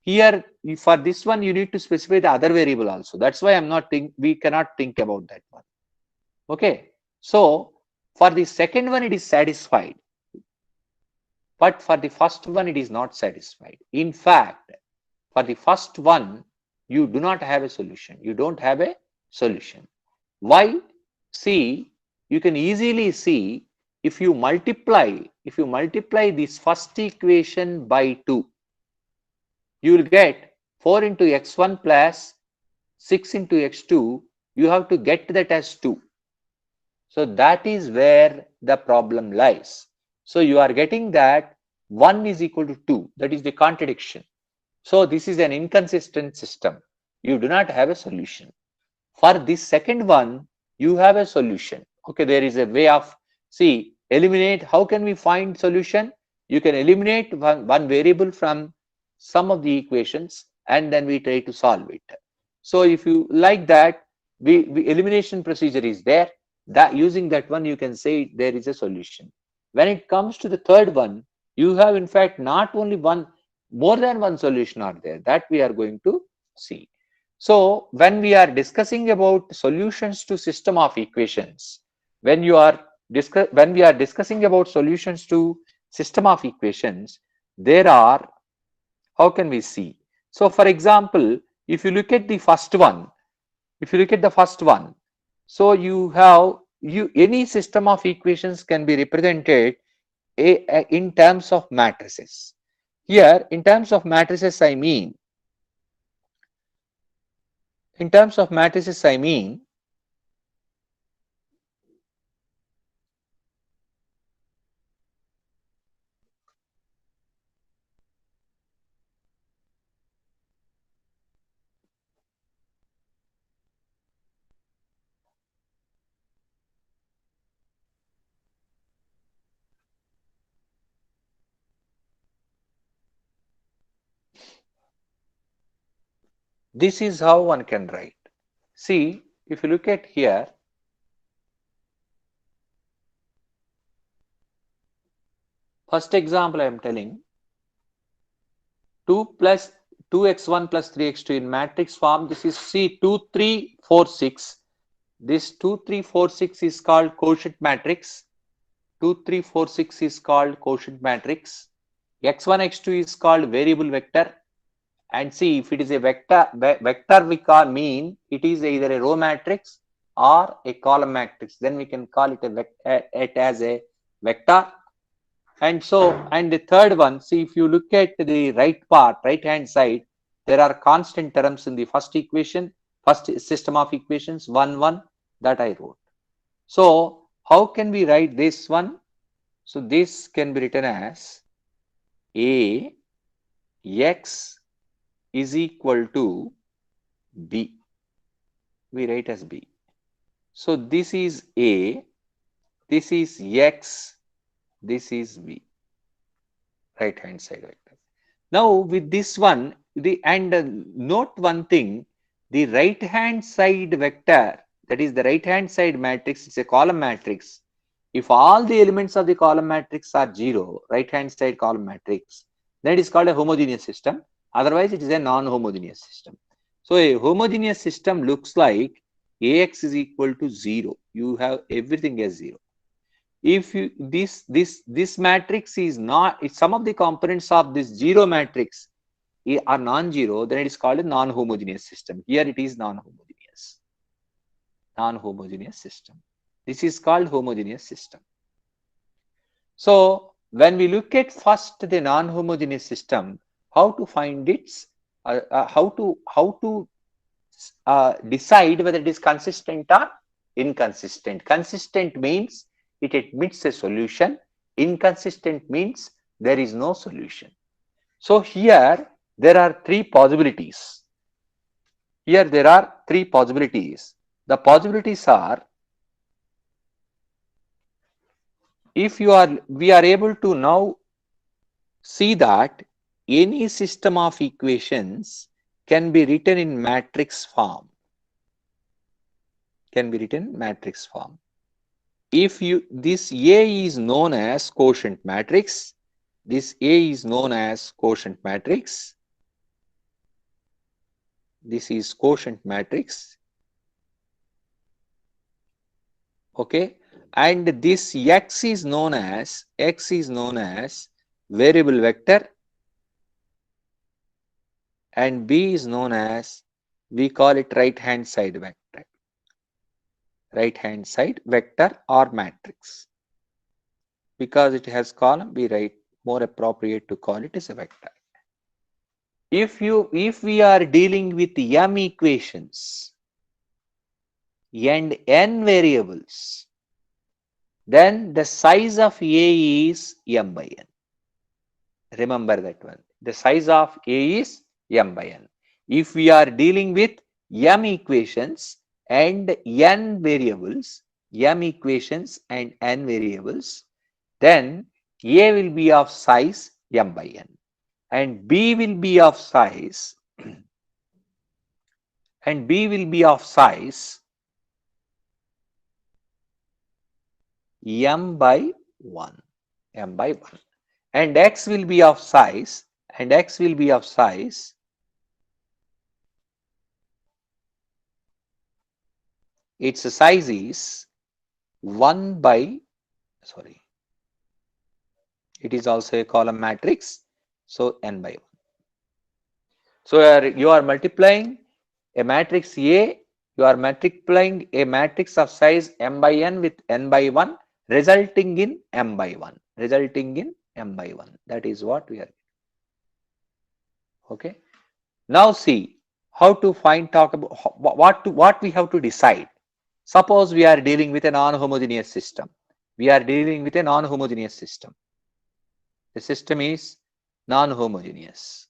here for this one you need to specify the other variable also. That's why we cannot think about that one. Okay. So for the second one it is satisfied, but for the first one it is not satisfied. In fact, for the first one you do not have a solution. You don't have a solution. Why? See, you can easily see, if you multiply this first equation by 2, you will get 4 into x1 plus 6 into x2. You have to get that as 2. So that is where the problem lies. So you are getting that 1 is equal to 2. That is the contradiction. So this is an inconsistent system. You do not have a solution. For this second one, you have a solution. Okay, there is a way of, see, eliminate. How can we find solution? You can eliminate one variable from some of the equations and then we try to solve it. So if you like that, we elimination procedure is there. That using that one, you can say there is a solution. When it comes to the third one, you have in fact not only one, more than one solution are there, that we are going to see. So when we are discussing about solutions to system of equations, when we are discussing about solutions to system of equations, there are, how can we see? So for example, if you look at the first one, so you have, any system of equations can be represented in terms of matrices. Here, in terms of matrices, I mean, this is how one can write. See, if you look at here, first example I am telling, 2x1 plus 3x2 in matrix form. This is, see, 2 3 4 6. This 2 3 4 6 is called quotient matrix. 2 3 4 6 is called quotient matrix. x1 x2 is called variable vector. And see, if it is a vector, we mean it is either a row matrix or a column matrix. Then we can call it as a vector. And so, and the third one, see, if you look at the right hand side, there are constant terms in the first equation, first system of equations, 1 1, that I wrote. So how can we write this one? So this can be written as a x is equal to b. We write as b. So this is a, This is X, this is V, right hand side vector. Now with this one, note one thing, the right hand side vector, that is the right hand side matrix, is a column matrix. If all the elements of the column matrix are 0, right hand side column matrix, then it is called a homogeneous system. Otherwise, it is a non-homogeneous system. So a homogeneous system looks like Ax is equal to 0. You have everything as 0. If you, this matrix is not, if some of the components of this 0 matrix are non-zero, then it is called a non-homogeneous system. Here it is non-homogeneous. Non-homogeneous system. This is called homogeneous system. So when we look at first the non-homogeneous system, how to find its, how to decide whether it is consistent or inconsistent. Consistent means it admits a solution. Inconsistent means there is no solution. So here there are three possibilities. Here there are three possibilities. The possibilities are, if we are able to now see that any system of equations can be written in matrix form. Can be written in matrix form. If this A is known as quotient matrix, this A is known as quotient matrix. This is quotient matrix. Okay, and this X is known as variable vector, and B is known as, we call it right hand side vector. Right hand side vector or matrix. Because it has column, we write more appropriate to call it as a vector. If we are dealing with m equations and n variables, then the size of A is m by n. Remember that one. The size of A is m by n. If we are dealing with m equations and n variables, then A will be of size m by n and B will be of size m by 1, and X will be of size, its size is 1 by, sorry, it is also a column matrix, so n by 1. So you are multiplying a matrix A, you are multiplying a matrix of size m by n with n by 1, resulting in m by 1. That is what we are. Okay. Now see how to talk about what we have to decide. Suppose we are dealing with a non-homogeneous system. The system is non-homogeneous.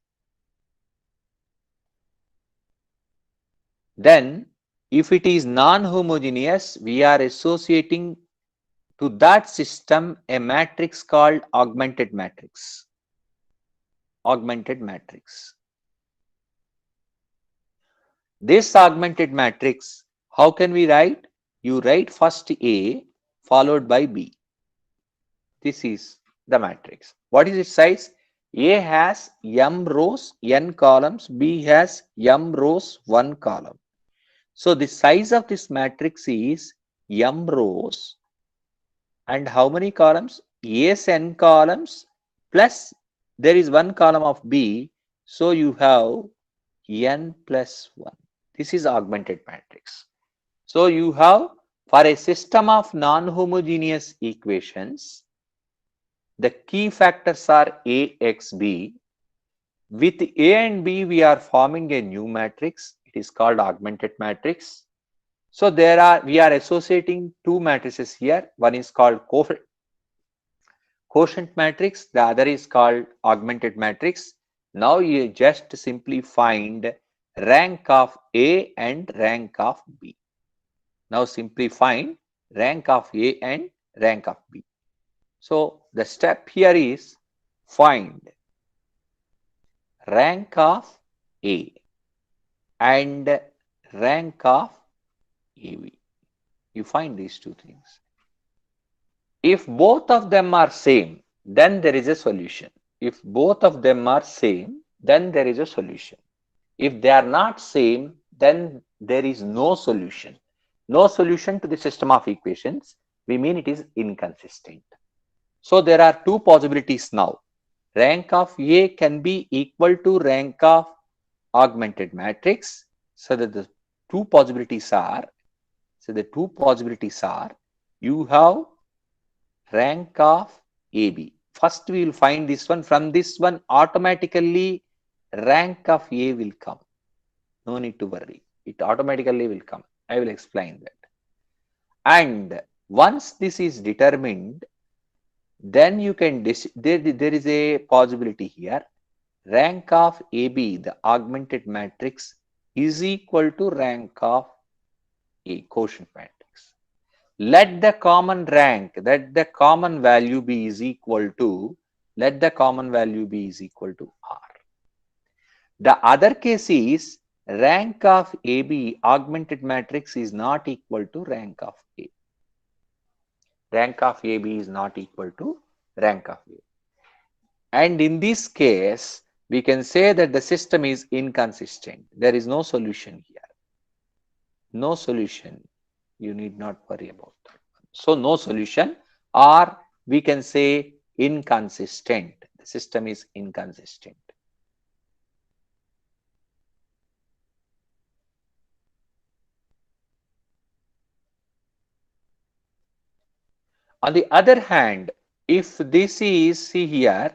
Then if it is non-homogeneous, we are associating to that system a matrix called augmented matrix. This augmented matrix, how can we write? You write first A followed by B. This is the matrix. What is its size? A has m rows, n columns, B has m rows, 1 column. So the size of this matrix is m rows and how many columns? A's n columns plus there is 1 column of B. So you have n plus 1. This is augmented matrix. So you have, for a system of non-homogeneous equations, the key factors are A, X, B. With A and B, we are forming a new matrix. It is called augmented matrix. So we are associating two matrices here. One is called quotient matrix. The other is called augmented matrix. Now you just simply find rank of A and rank of B. Now simply find rank of A and rank of B. So the step here is find rank of A and rank of AB. You find these two things. If both of them are same, then there is a solution. If both of them are same, then there is a solution. If they are not same, then there is no solution. No solution to the system of equations, we mean it is inconsistent. So there are two possibilities now. Rank of A can be equal to rank of augmented matrix. So that the two possibilities are, you have rank of AB. First we will find this one. From this one automatically rank of A will come. No need to worry. It automatically will come. I will explain that. And once this is determined, then you can, there is a possibility here. Rank of AB, the augmented matrix, is equal to rank of A, quotient matrix. Let the common rank, that the common value be is equal to, let the common value be is equal to R. The other case is rank of AB augmented matrix is not equal to rank of A. Rank of AB is not equal to rank of A. And in this case, we can say that the system is inconsistent. There is no solution here. No solution. You need not worry about that. So no solution, or we can say inconsistent. The system is inconsistent. On the other hand, if this is, see here,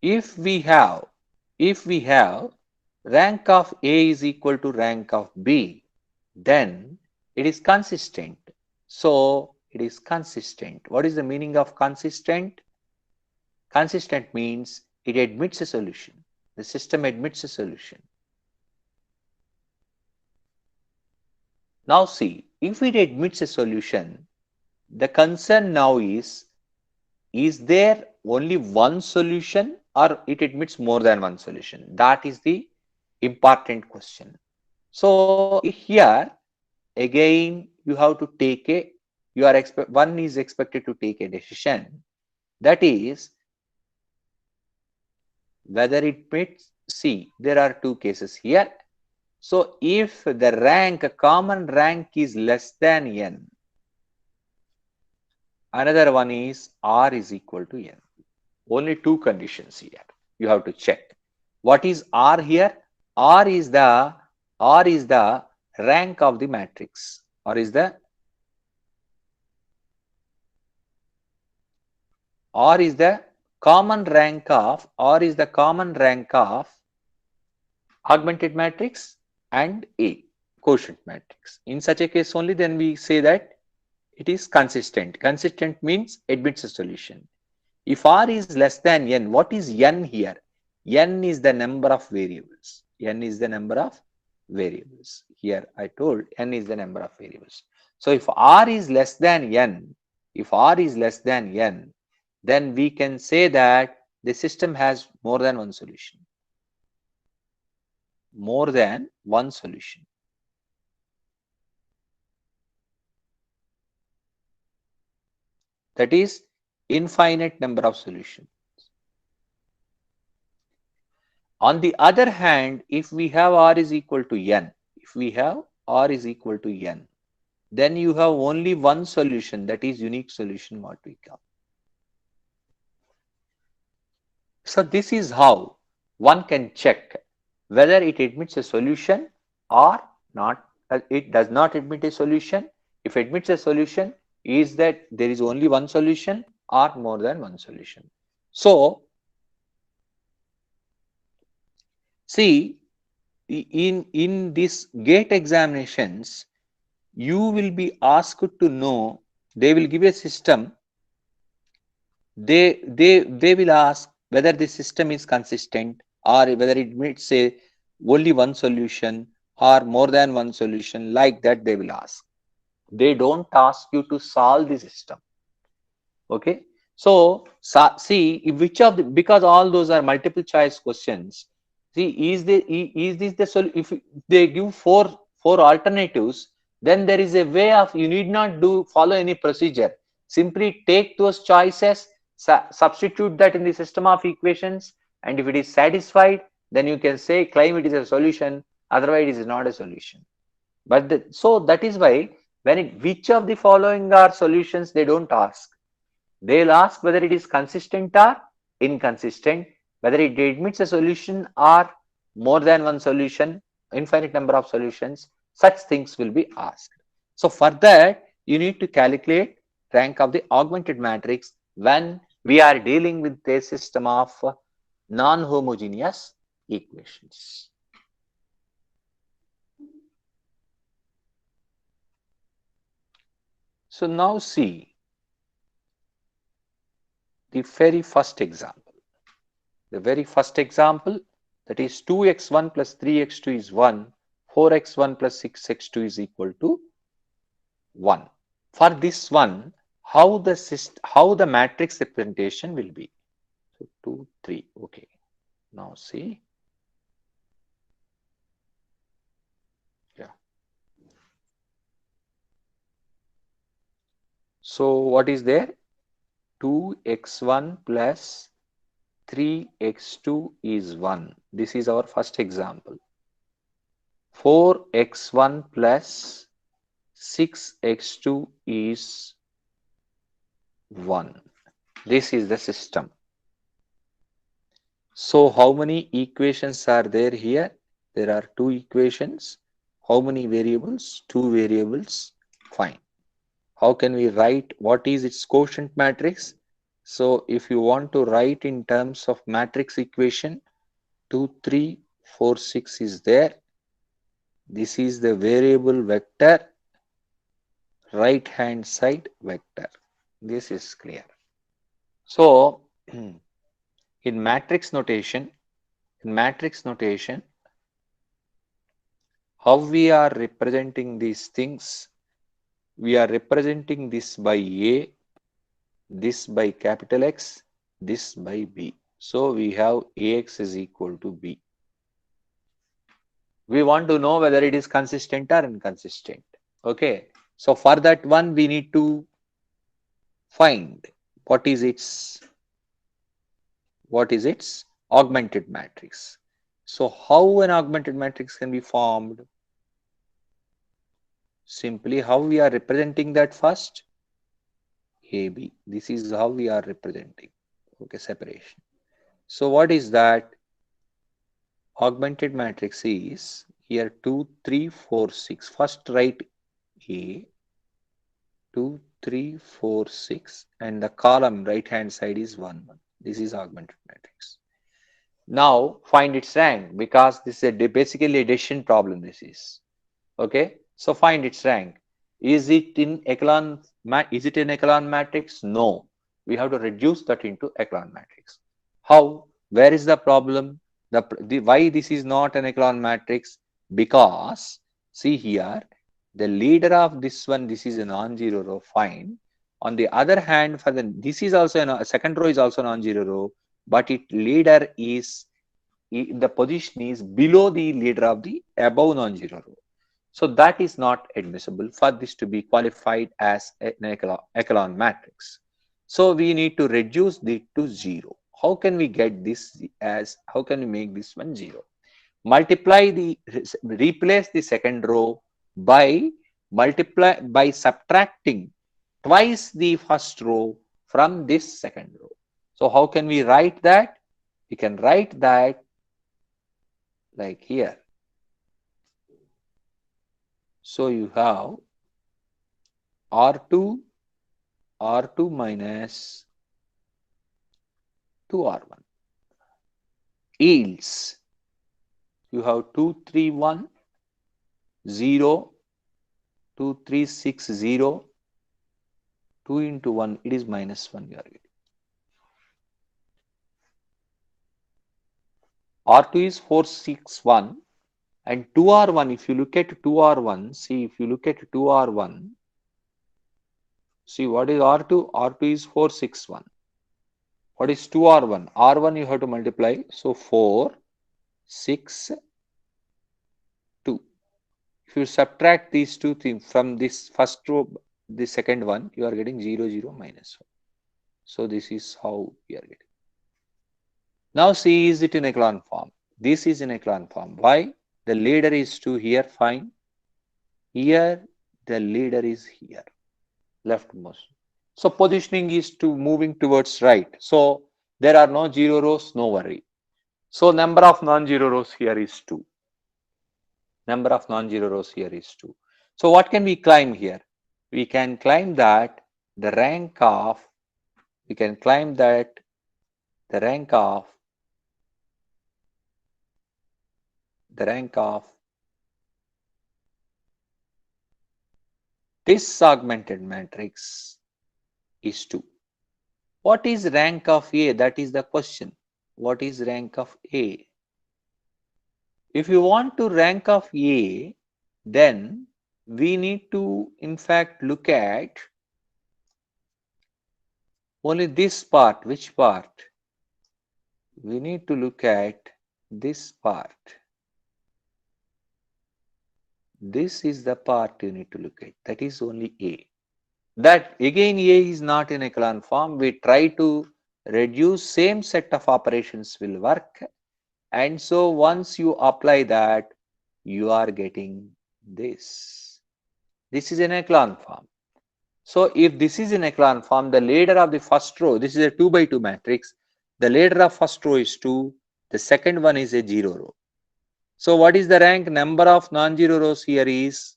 if we have rank of A is equal to rank of B, then it is consistent. So it is consistent. What is the meaning of consistent? Consistent means it admits a solution. The system admits a solution. Now see, if it admits a solution, the concern now is there only one solution or it admits more than one solution? That is the important question. So here again you have to take a, one is expected to take a decision, that is whether it meets, see there are two cases here. So if the rank, common rank is less than n, another one is R is equal to n. Only two conditions here. You have to check. What is R here? R is the rank of the matrix. R is the common rank of augmented matrix and A, quotient matrix. In such a case only then we say that it is consistent. Consistent means admits a solution. If R is less than n, what is n here? N is the number of variables. N is the number of variables. Here I told n is the number of variables. So if R is less than n, then we can say that the system has more than one solution. More than one solution. That is infinite number of solutions. On the other hand, if we have R is equal to n, then you have only one solution, that is unique solution, what we call. So this is how one can check whether it admits a solution or not. It does not admit a solution. If it admits a solution, is that there is only one solution or more than one solution. So see, in this GATE examinations, you will be asked to know, they will give a system, they will ask whether the system is consistent or whether it admits a only one solution or more than one solution, like that they will ask. They don't ask you to solve the system. Okay. So see which of the, because all those are multiple choice questions. See, is this the solution? If they give four alternatives, then there is a way of, you need not do follow any procedure. Simply take those choices, substitute that in the system of equations, and if it is satisfied, then you can say claim it is a solution. Otherwise, it is not a solution. But so that is why when which of the following are solutions, they don't ask. They'll ask whether it is consistent or inconsistent, whether it admits a solution or more than one solution, infinite number of solutions. Such things will be asked. So for that, you need to calculate rank of the augmented matrix when we are dealing with a system of non-homogeneous equations. So now see the very first example. The very first example, that is 2x1 plus 3x2 is 1, 4x1 plus 6x2 is equal to 1. For this one, how the matrix representation will be? So 2, 3. Okay. Now see. Yeah. So what is there? 2x1 plus 3x2 is 1. This is our first example. 4x1 plus 6x2 is 1. This is the system. So how many equations are there here? There are two equations. How many variables? Two variables. Fine. How can we write what is its quotient matrix? So if you want to write in terms of matrix equation, 2, 3, 4, 6 is there. This is the variable vector, right hand side vector. This is clear. So in matrix notation, how we are representing these things? We are representing this by A, this by capital X, this by B. So we have AX is equal to B. We want to know whether it is consistent or inconsistent. Okay. So for that one, we need to find what is its augmented matrix. So how an augmented matrix can be formed? Simply how we are representing that first? AB. This is how we are representing. Okay, separation. So what is that? Augmented matrix is here 2, 3, 4, 6. First write A, 2, 3, 4, 6, and the column right hand side is 1, 1. This is augmented matrix. Now find its rank, because this is basically a decision problem. This is okay. So find its rank. Is it in echelon? Is it an echelon matrix? No. We have to reduce that into echelon matrix. How? Where is the problem? The why this is not an echelon matrix? Because see here, the leader of this one, this is a non-zero row. Fine. On the other hand, for this is also a second row is also non-zero row, but its leader is the position is below the leader of the above non-zero row. So that is not admissible for this to be qualified as an echelon matrix. So we need to reduce it to 0. How can we get this as, how can we make this one 0? Replace the second row by subtracting twice the first row from this second row. So how can we write that? We can write that like here. So you have R2 minus 2R1 yields, you have 2, 3, 1, 0, 2, 3, 6, 0, 2 into 1, it is minus 1 you are getting. R2 is 4, 6, 1, and 2R1, if you look at 2R1, see if you look at 2R1, See, what is R2? R2 is 4, 6, 1. What is 2R1? R1 you have to multiply. So 4, 6, 2. If you subtract these two things from this first row, the second one, you are getting 0, 0, minus 1. So this is how we are getting. Now see, is it in echelon form? This is in echelon form. Why? The leader is 2 here, fine. Here, the leader is here, leftmost. So positioning is to moving towards right. So there are no 0 rows, no worry. So number of non-zero rows here is 2. Number of non-zero rows here is 2. So what can we claim here? We can claim that the rank of, we can claim that the rank of this augmented matrix is 2. What is rank of A? That is the question. What is rank of A? If you want to rank of A, then we need to in fact look at only this part. Which part? We need to look at this part. This is the part you need to look at. That is only A. That again A is not in echelon form. We try to reduce same set of operations will work. And so once you apply that, you are getting this. This is an echelon form. So if this is in echelon form, the leader of the first row, this is a 2 by 2 matrix. The leader of first row is 2. The second one is a 0 row. So what is the rank? Number of non-zero rows here is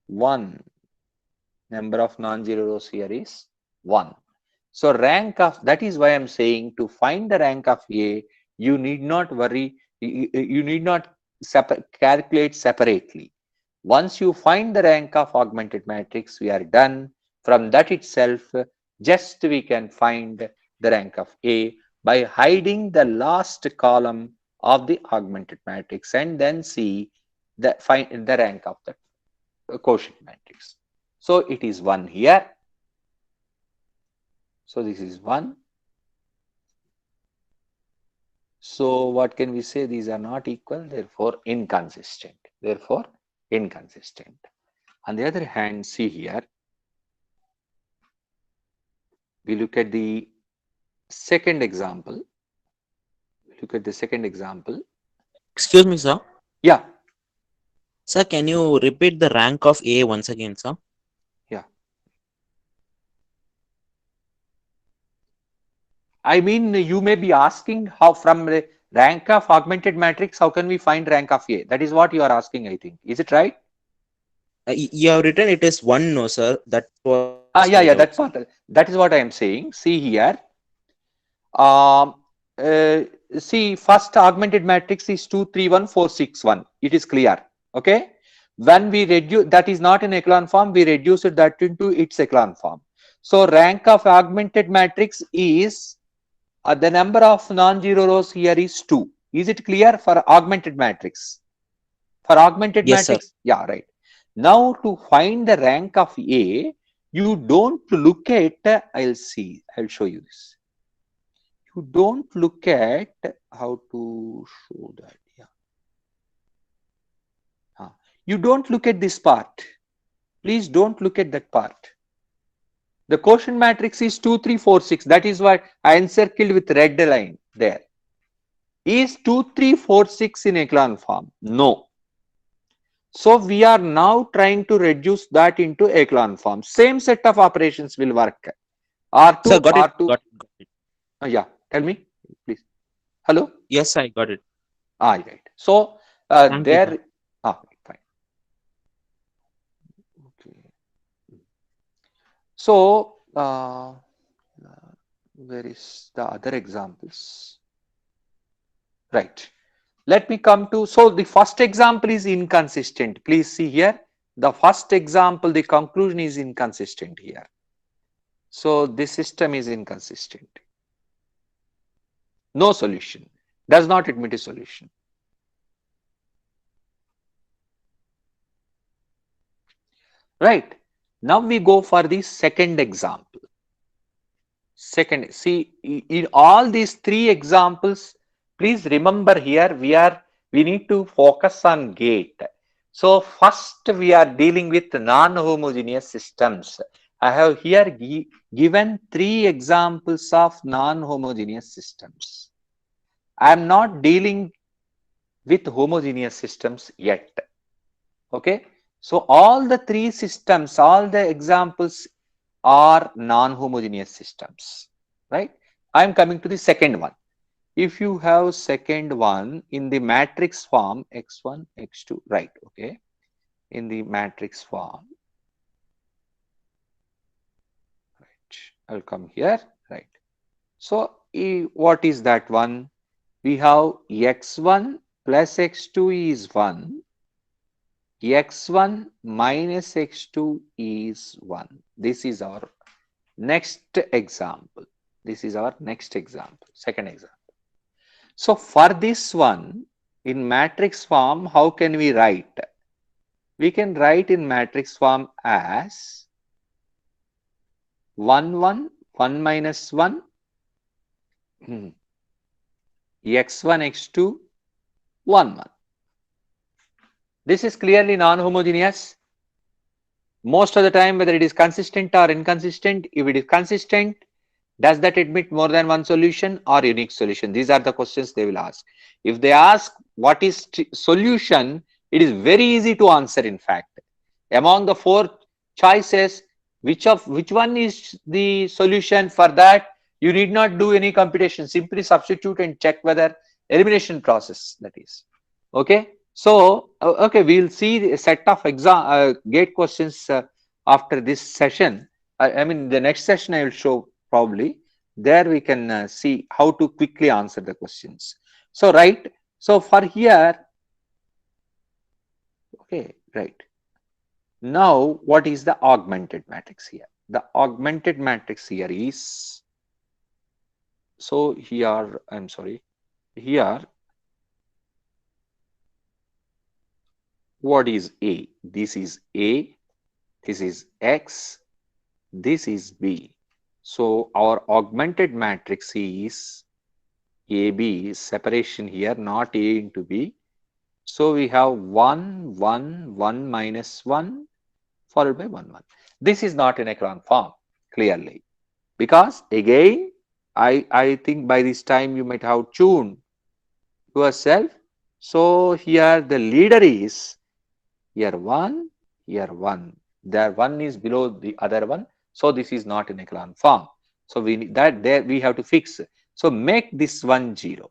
1. Number of non-zero rows here is 1. So rank of, that is why I am saying to find the rank of A, you need not worry, you need not calculate separately. Once you find the rank of augmented matrix, we are done. From that itself, just we can find the rank of A by hiding the last column of the augmented matrix and then see the find the rank of the quotient matrix. So it is 1 here. So this is 1. So what can we say? These are not equal, therefore inconsistent. Therefore inconsistent. On the other hand, see here, we look at the second example. Look at the second example. Excuse me, sir. Yeah. Sir, can you repeat the rank of A once again, sir? Yeah. I mean, you may be asking how from the rank of augmented matrix, how can we find rank of A? That is what you are asking, I think. Is it right? You have written it is 1, no, sir. That was my doubt, Yeah, sir. that part. That is what I am saying. See here. Um, see, first augmented matrix is 2, 3, 1, 4, 6, 1. It is clear. Okay. When we reduce, that is not in echelon form, we reduce that into its echelon form. So rank of augmented matrix is the number of non-zero rows here is 2. Is it clear for augmented matrix? For augmented Yes, sir. matrix? Yeah, right. Now to find the rank of A, you don't look at, I'll show you this. You don't look at how to show that. Yeah. You don't look at this part. Please don't look at that part. The quotient matrix is 2, 3, 4, 6. That is why I encircled with red line there. Is 2, 3, 4, 6 in echelon form? No. So we are now trying to reduce that into echelon form. Same set of operations will work. R2, Sir, got it. R2. Got it. Yeah, tell me, please. Hello? Yes, I got it. Right. So Thank you, there, sir. fine. Okay. So where is the other examples? Right. Let me come to, so the first example is inconsistent. Please see here, the first example, the conclusion is inconsistent here. So this system is inconsistent. No solution. Does not admit a solution. Right. Now we go for the second example. Second, see, in all these three examples, please remember here we need to focus on gate. So first we are dealing with non-homogeneous systems. I have here given three examples of non-homogeneous systems. I am not dealing with homogeneous systems yet. Okay, so all the three systems, all the examples are non-homogeneous systems, right? I am coming to the second one. If you have second one in the matrix form, x1, x2, right? Okay, in the matrix form, right? I'll come here, right? So what is that one? We have x1 plus x2 is 1. x1 minus x2 is 1. This is our next example. This is our next example, second example. So for this one, in matrix form, how can we write? We can write in matrix form as 1, 1, 1 minus 1, x1, x2, 1, 1. This is clearly non-homogeneous. Most of the time, whether it is consistent or inconsistent, if it is consistent, does that admit more than one solution or unique solution? These are the questions they will ask. If they ask what is solution, it is very easy to answer. In fact, among the four choices, which one is the solution? For that, you need not do any computation. Simply substitute and check whether elimination process, that is. Okay. So, okay, we'll see a set of gate questions after this session. I mean, the next session I will show probably. There we can see how to quickly answer the questions. So, right. So, for here, okay, right. Now, what is the augmented matrix here? The augmented matrix here is, so here, I'm sorry, here, what is A? This is A, this is X, this is B. So our augmented matrix is AB, separation here, not A into B. So we have 1, 1, 1 minus 1 followed by 1, 1. This is not in echelon form, clearly, because again, I think by this time you might have tuned yourself. So here the leader is here 1, here 1. There one is below the other one. So this is not in echelon form. So we need that there we have to fix. So make this one 0.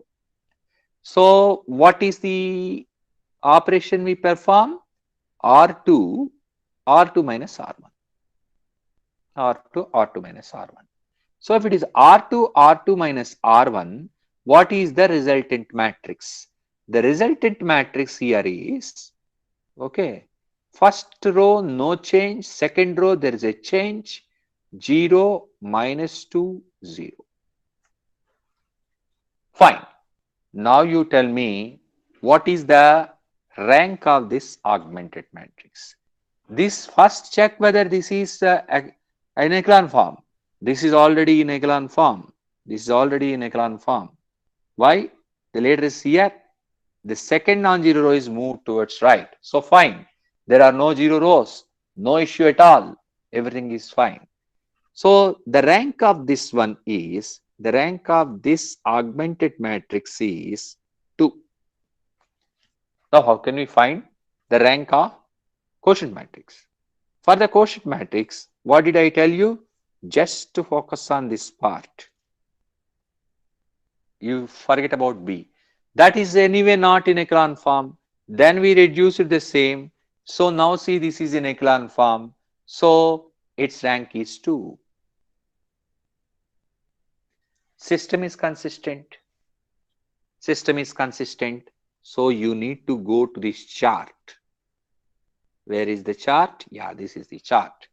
So what is the operation we perform? R2 minus R1. R2 minus R1. So if it is R2 minus R1, what is the resultant matrix? The resultant matrix here is, okay, first row no change, second row there is a change, 0, minus 2, 0. Fine. Now you tell me what is the rank of this augmented matrix. This first check whether this is an echelon form. This is already in echelon form. This is already in echelon form. Why? The leader is here. The second non-zero row is moved towards right. So fine. There are no 0 rows. No issue at all. Everything is fine. So the rank of this one is, the rank of this augmented matrix is 2. Now how can we find the rank of quotient matrix? For the quotient matrix, what did I tell you? Just to focus on this part. You forget about B. That is anyway not in echelon form. Then we reduce it the same. So now see, this is in echelon form. So its rank is 2. System is consistent. System is consistent. So you need to go to this chart. Where is the chart? Yeah, this is the chart.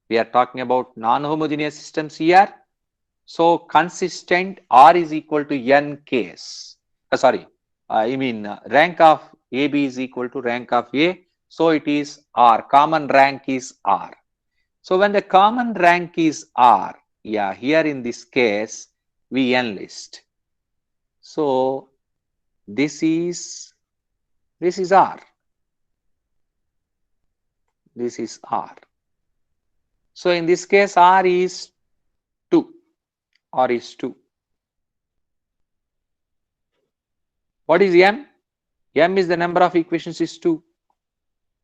We are talking about non-homogeneous systems here. So consistent, R is equal to N case. Rank of AB is equal to rank of A. So it is R. Common rank is R. So when the common rank is R, yeah, here in this case, we enlist. So this is R. This is R. So in this case, R is 2. R is 2. What is M? M is the number of equations is 2.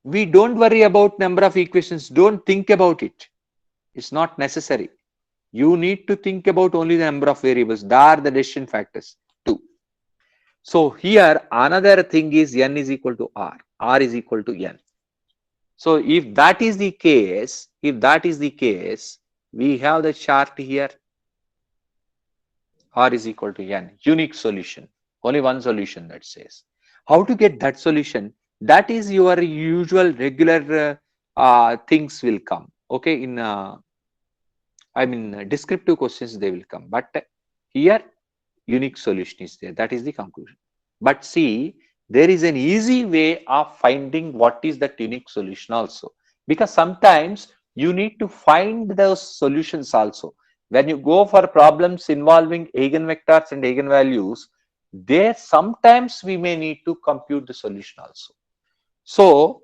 We don't worry about number of equations. Don't think about it. It's not necessary. You need to think about only the number of variables. They are the decision factors. 2. So here another thing is N is equal to R. R is equal to N. So if that is the case, we have the chart here. R is equal to N. Unique solution. Only one solution that says. How to get that solution? That is your usual regular things will come. Okay, in descriptive questions they will come. But here unique solution is there. That is the conclusion. But see, there is an easy way of finding what is that unique solution also. Because sometimes you need to find those solutions also. When you go for problems involving eigenvectors and eigenvalues, there sometimes we may need to compute the solution also. So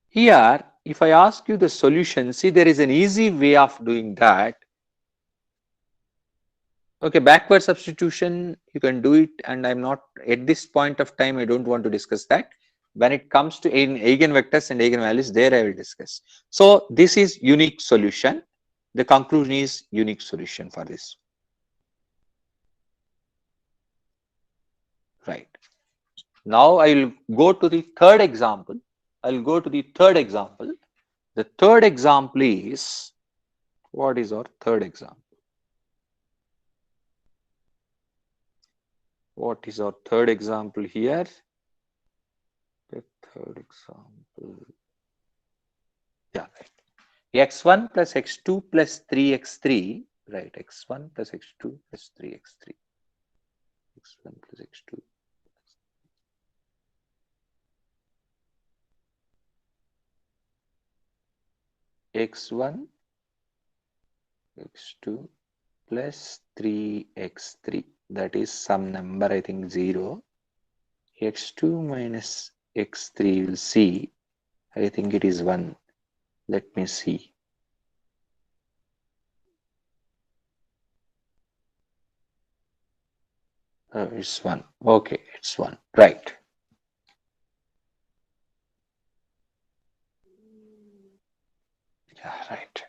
here, if I ask you the solution, see there is an easy way of doing that. Okay, backward substitution, you can do it, and I'm not at this point of time, I don't want to discuss that. When it comes to eigenvectors and eigenvalues, there I will discuss. So this is unique solution. The conclusion is unique solution for this. Right. Now I will go to the third example. I'll go to the third example. The third example is, what is our third example? What is our third example here? The third example. Yeah, right. X1 plus X2 plus 3X3. Right. X1 plus X2 plus 3X3. X1 plus X2. X1, X2 plus 3X3. That is some number, I think 0. X2 minus X3 will see. I think it is 1. Let me see. It's 1. Okay, it's 1. Right. Yeah, right.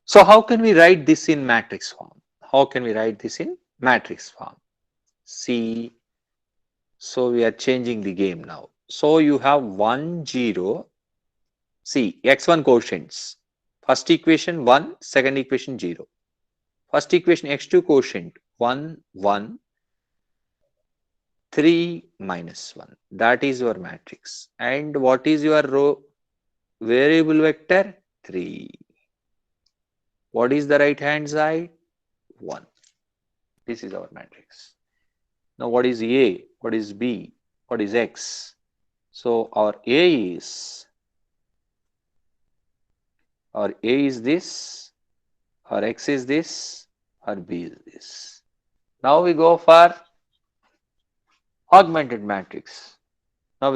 So how can we write this in matrix form? How can we write this in matrix form? See, so we are changing the game now. So you have 1, 0. See, x1 quotients. First equation 1, second equation 0. First equation x2 quotient 1, 1, 3 minus 1. That is your matrix. And what is your row? Variable vector 3. What is the right hand side? 1. This is our matrix. Now what is A? What is B? What is X? So our A is this, our X is this, our B is this. Now we go for augmented matrix. Our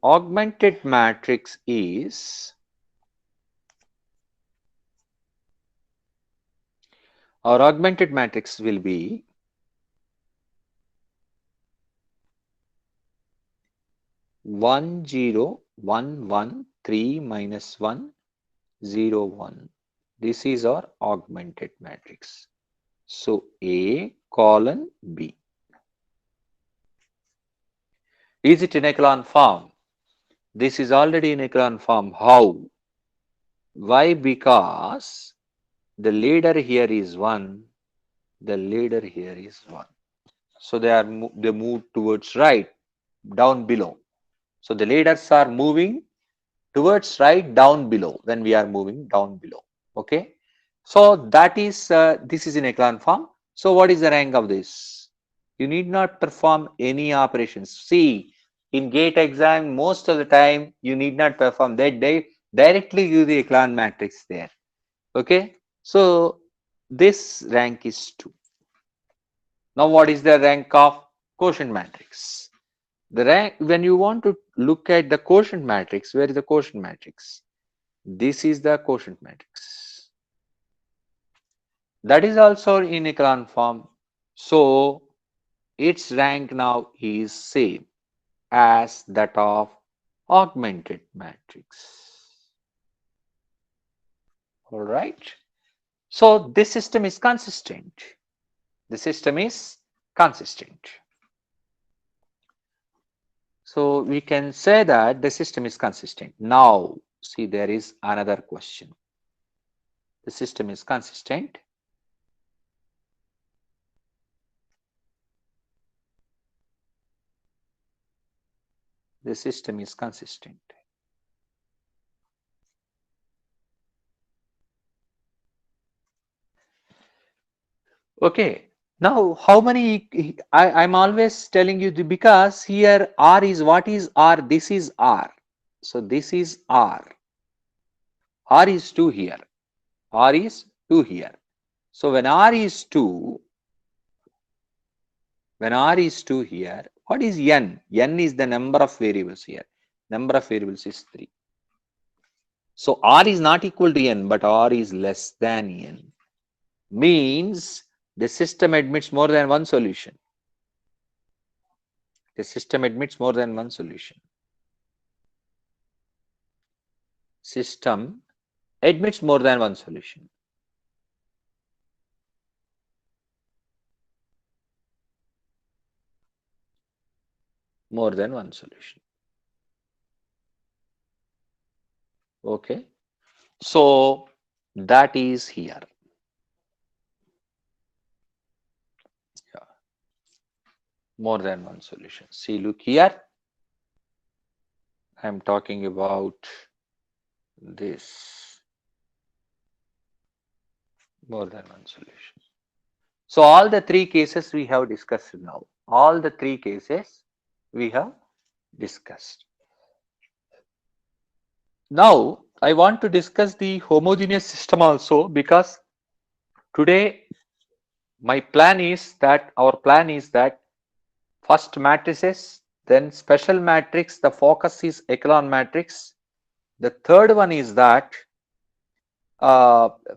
augmented matrix is, our augmented matrix will be 1, 0, 1, 1, 3 minus 1, 0, 1. This is our augmented matrix. So A colon B. Is it in echelon form? This is already in echelon form. How? Why? Because the leader here is 1. The leader here is 1. So they move towards right, down below. So the leaders are moving towards right, down below when we are moving down below. Okay. So that is, this is in echelon form. So what is the rank of this? You need not perform any operations. See, In GATE exam, most of the time you need not perform that. They directly give the echelon matrix there. Okay, so this rank is 2. Now what is the rank of quotient matrix? The rank, when you want to look at the quotient matrix, where is the quotient matrix? This is the quotient matrix. That is also in echelon form. So its rank now is same as that of augmented matrix. All right. So this system is consistent. The system is consistent. So we can say that the system is consistent. Now, see, there is another question. The system is consistent. The system is consistent. Okay. Now, how many? I'm always telling you because here R is what is R? This is R. So this is R. R is 2 here. R is 2 here. So when R is 2, when R is 2 here, what is N? N is the number of variables here. Number of variables is 3. So R is not equal to N, but R is less than N. Means the system admits more than one solution. The system admits more than one solution. System admits more than one solution. More than one solution. Okay. So that is here. Yeah. More than one solution. See, look here. I'm talking about this. More than one solution. So all the 3 cases we have discussed now. All the 3 cases we have discussed. Now I want to discuss the homogeneous system also, because today my plan is that first matrices, then special matrix, the focus is echelon matrix. The third one is that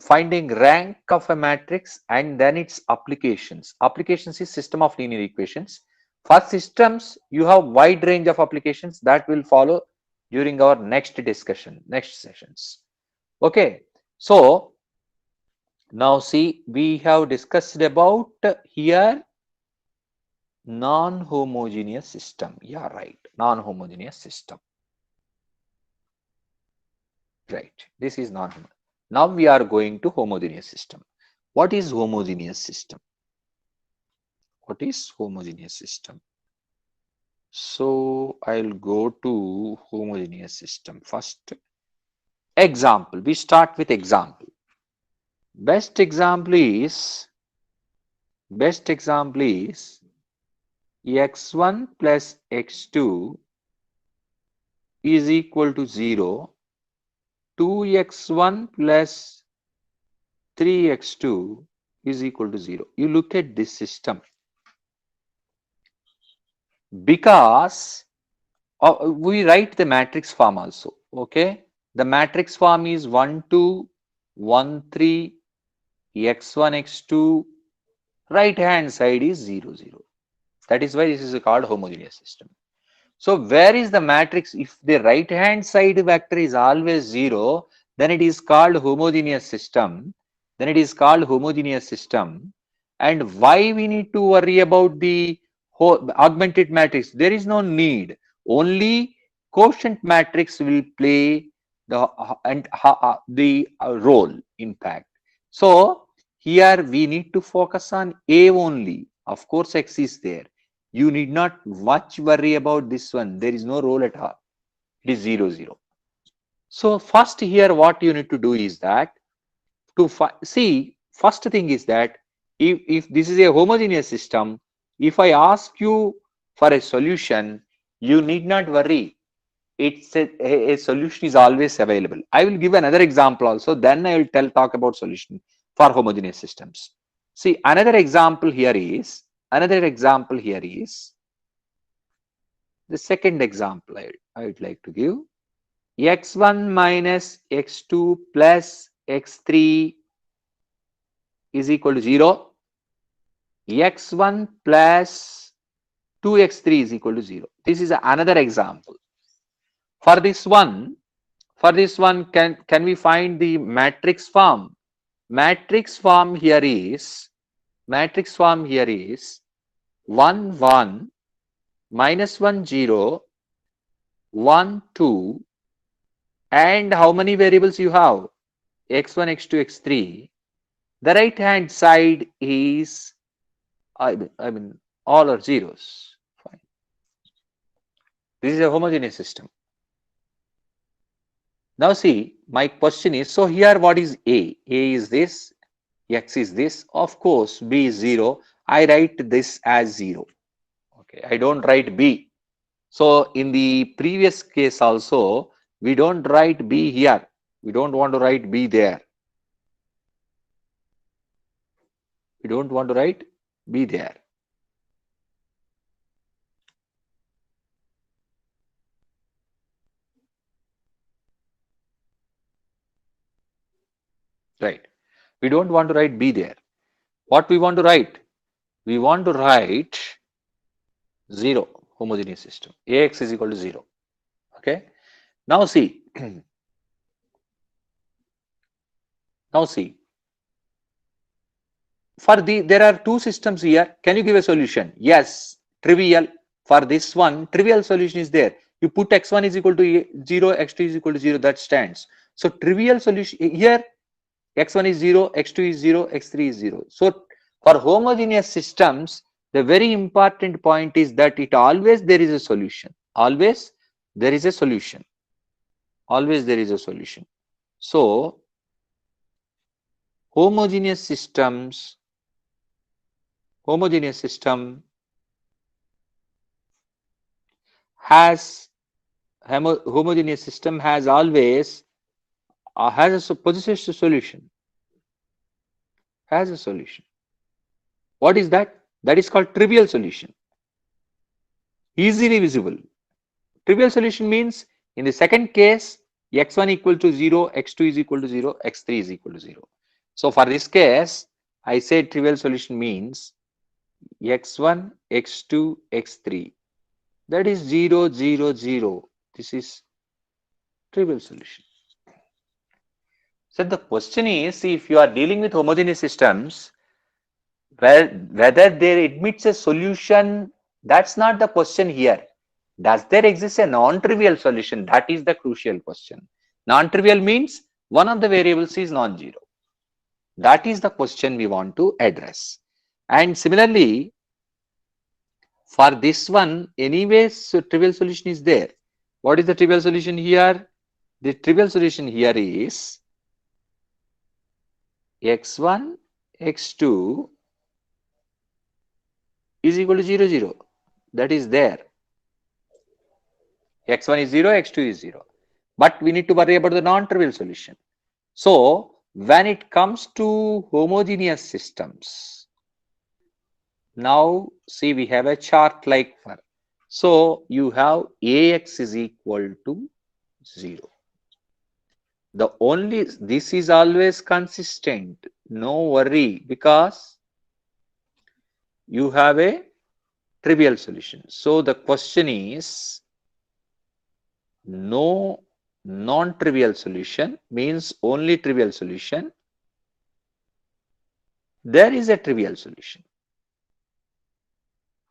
finding rank of a matrix and then its applications. Applications is system of linear equations. For systems, you have wide range of applications that will follow during our next discussion, next sessions. Okay, so now see, we have discussed about here non-homogeneous system. Yeah, right, non-homogeneous system. Right, this is non-homogeneous. Now we are going to homogeneous system. What is homogeneous system? What is homogeneous system? So I'll go to homogeneous system first. Example, we start with example. Best example is x1 plus x2 is equal to 0. 2x1 plus 3x2 is equal to 0. You look at this system. Because we write the matrix form also. Okay, the matrix form is 1 2 1 3 x1 x2, right hand side is 0 0. That is why this is called homogeneous system. So where is the matrix? If the right hand side vector is always 0, then it is called homogeneous system. Then it is called homogeneous system. And why we need to worry about the augmented matrix? There is no need. Only quotient matrix will play the role impact. So here we need to focus on A only. Of course, X is there. You need not much worry about this one. There is no role at all. It is 0 0. So first here what you need to do is that to see, first thing is that if this is a homogeneous system, if I ask you for a solution, You need not worry. It's a solution is always available. I will give another example also. Then I will talk about solution for homogeneous systems. See, another example here is the second example I would like to give. X1 minus x2 plus x3 is equal to 0. X1 plus 2x3 is equal to 0. This is another example. For this one, can we find the matrix form? Matrix form here is 1 1 minus 1 0 1 2, and how many variables you have? X1, x2, x3. The right hand side is I mean all are zeros. Fine. This is a homogeneous system. Now see, my question is, so here what is A? A is this, X is this. Of course, B is 0. I write this as 0. Okay, I don't write B. So in the previous case also, we don't write B here. We don't want to write B there. We don't want to write B there. Right. We don't want to write B there. What we want to write? We want to write 0, homogeneous system. Ax is equal to 0. Okay. Now see. Now see. There are two systems here. Can you give a solution? Yes. Trivial. For this one, trivial solution is there. You put x1 is equal to 0, x2 is equal to 0. That stands. So trivial solution here. X1 is 0, x2 is 0, x3 is 0. So for homogeneous systems, the very important point is that it always there is a solution. Always there is a solution. Always there is a solution. So homogeneous system has homogeneous system has always has a possesses a solution. Has a solution. What is that? That is called trivial solution. Easily visible. Trivial solution means in the second case, x1 equal to 0, x2 is equal to 0, x3 is equal to 0. So for this case, I say trivial solution means x1, x2, x3. That is 0, 0, 0. This is trivial solution. So the question is, if you are dealing with homogeneous systems, whether there admits a solution, that's not the question here. Does there exist a non-trivial solution? That is the crucial question. Non-trivial means one of the variables is non-zero. That is the question we want to address. And similarly, for this one, anyways, so trivial solution is there. What is the trivial solution here? The trivial solution here is x1, x2 is equal to 0, 0. That is there. X1 is 0, x2 is 0. But we need to worry about the non-trivial solution. So when it comes to homogeneous systems, now see we have a chart like for. So you have Ax is equal to 0. This is always consistent. No worry, because you have a trivial solution. So the question is, no non-trivial solution means only trivial solution. There is a trivial solution.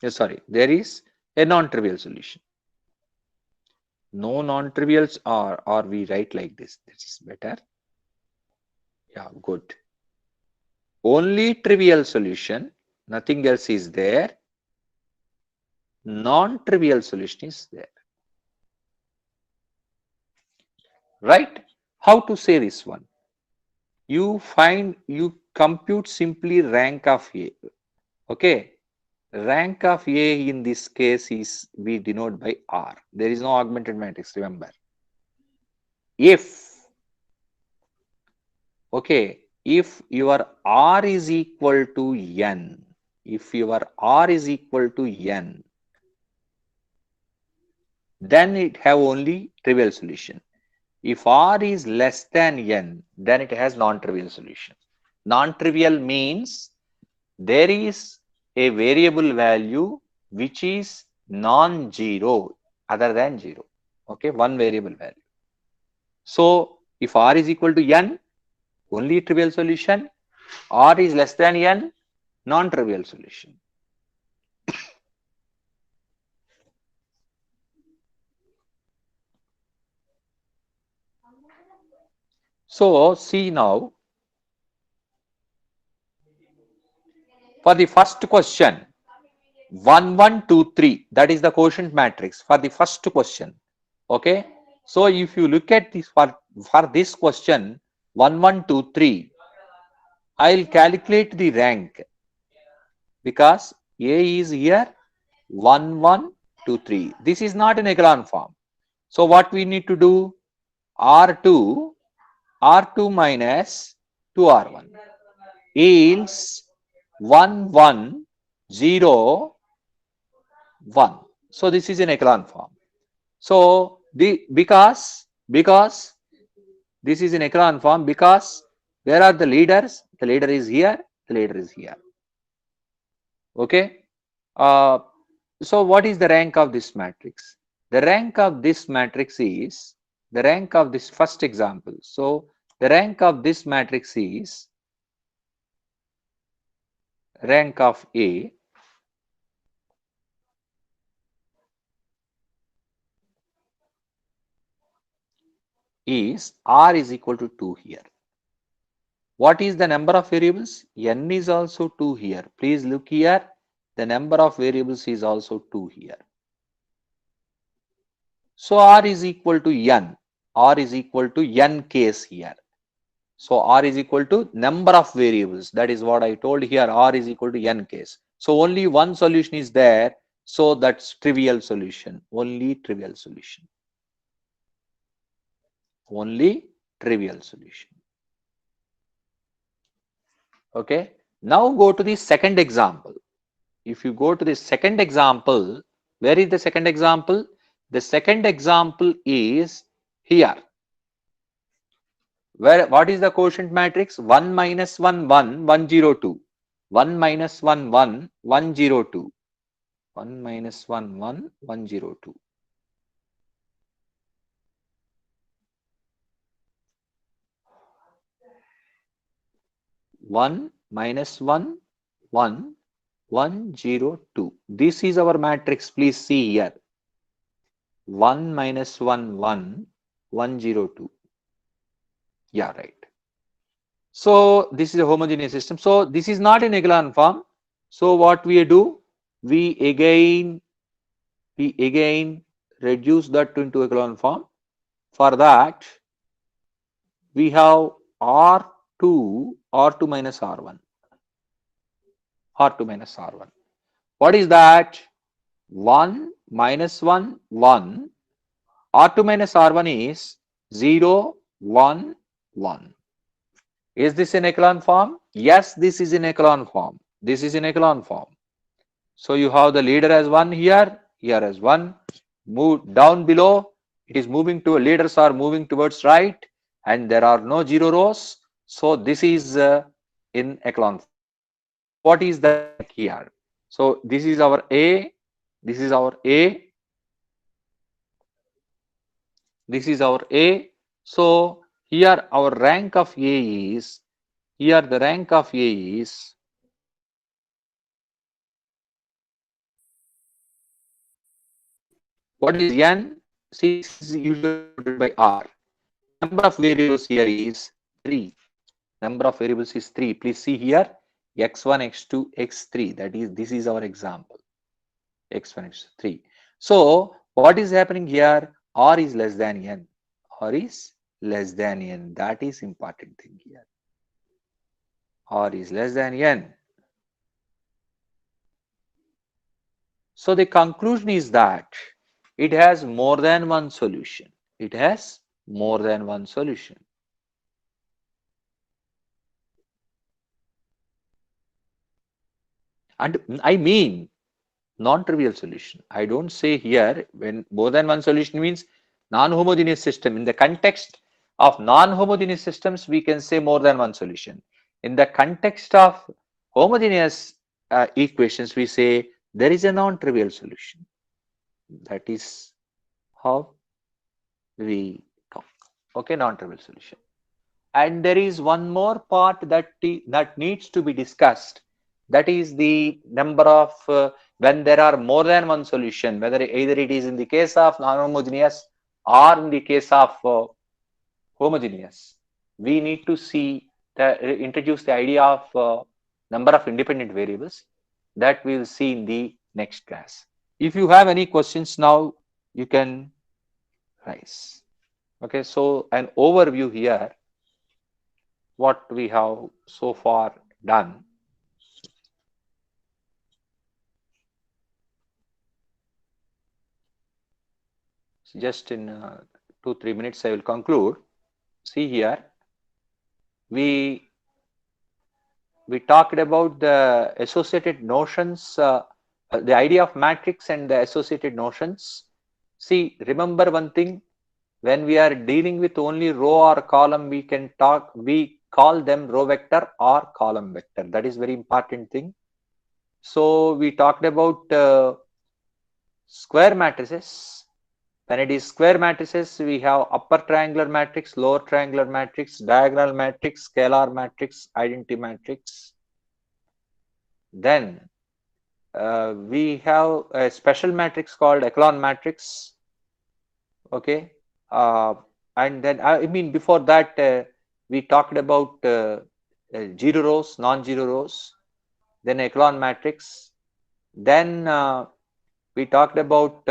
Sorry, there is a non-trivial solution. No non-trivials are, or we write like this. This is better. Yeah, good. Only trivial solution, nothing else is there. Non-trivial solution is there. Right? How to say this one? You compute simply rank of A. Okay. rank of A in this case is we denote by R. There is no augmented matrix, remember. If, okay, if your R is equal to N, if your R is equal to N, then it have only trivial solution. If R is less than N, then it has non-trivial solution. Non-trivial means there is a variable value which is non-zero other than 0. Okay, one variable value. So if R is equal to N, only trivial solution. R is less than N, non-trivial solution. So see now, for the first question, 1, 1, 2, 3, that is the quotient matrix for the first question. Okay. So if you look at this for this question, 1, 1, 2, 3, I'll calculate the rank because A is here 1, 1, 2, 3. This is not an echelon form. So what we need to do? R2 minus 2R1 yields 1, 1, 0, 1. So this is an echelon form. So because this is an echelon form, because where are the leaders? The leader is here, the leader is here. Okay. So what is the rank of this matrix? The rank of this matrix is the rank of this first example. So the rank of this matrix is rank of A is R is equal to 2 here. What is the number of variables? N is also 2 here. Please look here. The number of variables is also 2 here. So R is equal to N. R is equal to N case here. So R is equal to number of variables. That is what I told here. R is equal to N case. So only one solution is there. So that's trivial solution. Only trivial solution. Only trivial solution. Okay. Now go to the second example. If you go to the second example, where is the second example? The second example is here. Where, what is the quotient matrix? 1 minus 1, 1, 1, 0, 2. 1 minus 1, 1, 1, 0, 2. 1 minus 1, 1, 1, 0, 2. One minus 1, 1, 1, 0, 2. This is our matrix. Please see here. 1 minus 1, 1, 1, 0, 2. Yeah, right. So this is a homogeneous system. So this is not an echelon form. So what we do? We again reduce that into echelon form. For that, we have R2 minus R1. R2 minus R1. What is that? 1 minus 1, 1. R2 minus R1 is 0, 1, 1. Is this an echelon form? Yes, this is an echelon form. This is an echelon form. So you have the leader as 1 here, here as 1. Move down below. It is moving to leaders are moving towards right, and there are no 0 rows. So this is in echelon form. What is that here? So this is our A. This is our A. This is our A. So here our rank of A is, here the rank of A is what is N? C is usually denoted by R. Number of variables here is 3. Number of variables is 3. Please see here x1, x2, x3. That is, this is our example. x1, x3. So what is happening here? R is less than N. R is less than N. That is important thing here. R is less than N. So the conclusion is that it has more than one solution. It has more than one solution. And I mean non-trivial solution. I don't say here when more than one solution means non-homogeneous system. In the context of non-homogeneous systems, we can say more than one solution. In the context of homogeneous equations, we say there is a non-trivial solution. That is how we talk. Okay, non-trivial solution. And there is one more part that needs to be discussed. That is the number of when there are more than one solution, whether either it is in the case of non-homogeneous or in the case of homogeneous. We need to see introduce the idea of number of independent variables that we will see in the next class. If you have any questions now, you can raise. Okay, so an overview here what we have so far done. Just in 2-3 minutes I will conclude. See here, we talked about the associated notions, the idea of matrix and the associated notions. See, remember one thing, when we are dealing with only row or column, we call them row vector or column vector. That is very important thing. So we talked about square matrices. When it is square matrices, we have upper triangular matrix, lower triangular matrix, diagonal matrix, scalar matrix, identity matrix. Then we have a special matrix called echelon matrix. Okay, and then I mean before that we talked about zero rows, non-zero rows, then echelon matrix. Then we talked about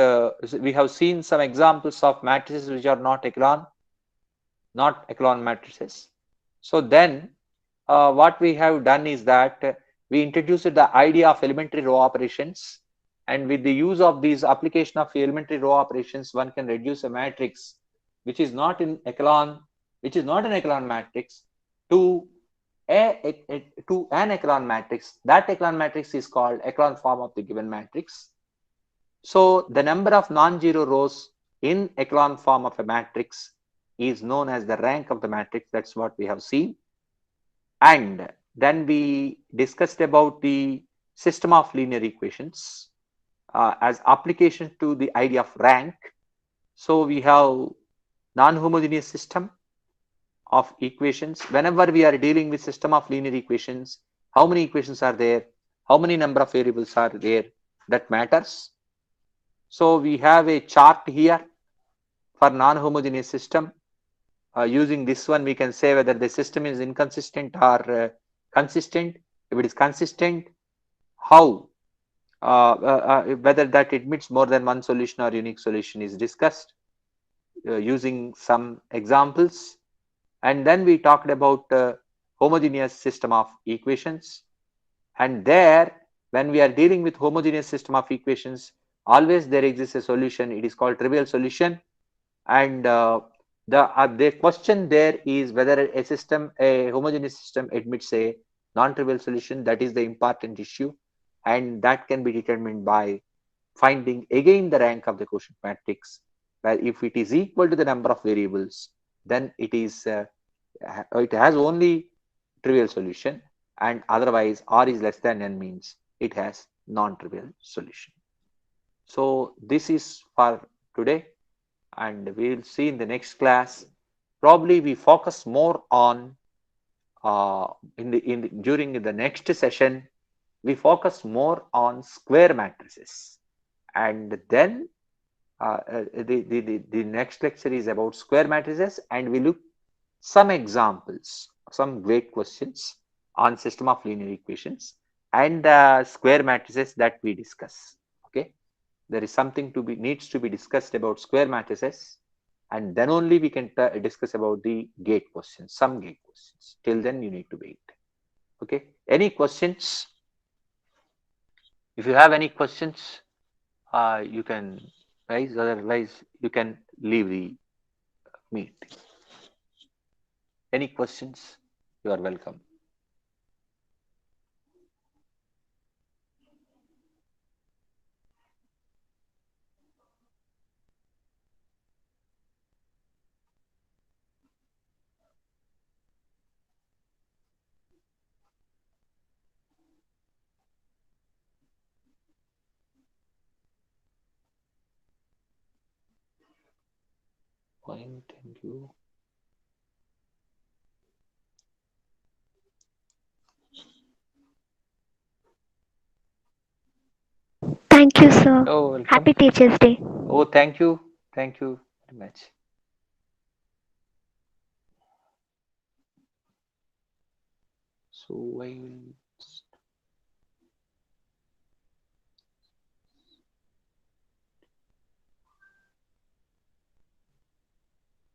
we have seen some examples of matrices which are not echelon matrices. So then what we have done is that we introduced the idea of elementary row operations, and with the use of these application of elementary row operations, one can reduce a matrix which is not in echelon, which is not an echelon matrix, to to an echelon matrix. That echelon matrix is called echelon form of the given matrix. So the number of non-zero rows in echelon form of a matrix is known as the rank of the matrix. That's what we have seen. And then we discussed about the system of linear equations as application to the idea of rank. So we have non-homogeneous system of equations. Whenever we are dealing with system of linear equations, how many equations are there, how many number of variables are there, that matters. So we have a chart here for non-homogeneous system. Using this one, we can say whether the system is inconsistent or consistent. If it is consistent, how whether that admits more than one solution or unique solution is discussed using some examples. And then we talked about homogeneous system of equations. And there, when we are dealing with homogeneous system of equations, always there exists a solution. It is called trivial solution. And the question there is whether a homogeneous system admits a non-trivial solution. That is the important issue, and that can be determined by finding again the rank of the quotient matrix, where if it is equal to the number of variables, then it has only trivial solution, and otherwise r is less than n means it has non-trivial solution. So this is for today, and we will see in the next class. Probably we focus more on during the next session we focus more on square matrices, and then the next lecture is about square matrices, and we look some examples, some great questions on system of linear equations and square matrices that we discuss. Okay, there is something needs to be discussed about square matrices, and then only we can discuss about the gate questions, some gate questions. Till then you need to wait. Okay, any questions? If you have any questions, you can rise, otherwise you can leave the meet. Any questions? You are welcome. Fine, thank you. Thank you, sir. Oh, welcome. Happy Teachers' Day. Oh, thank you. Thank you very much. So I will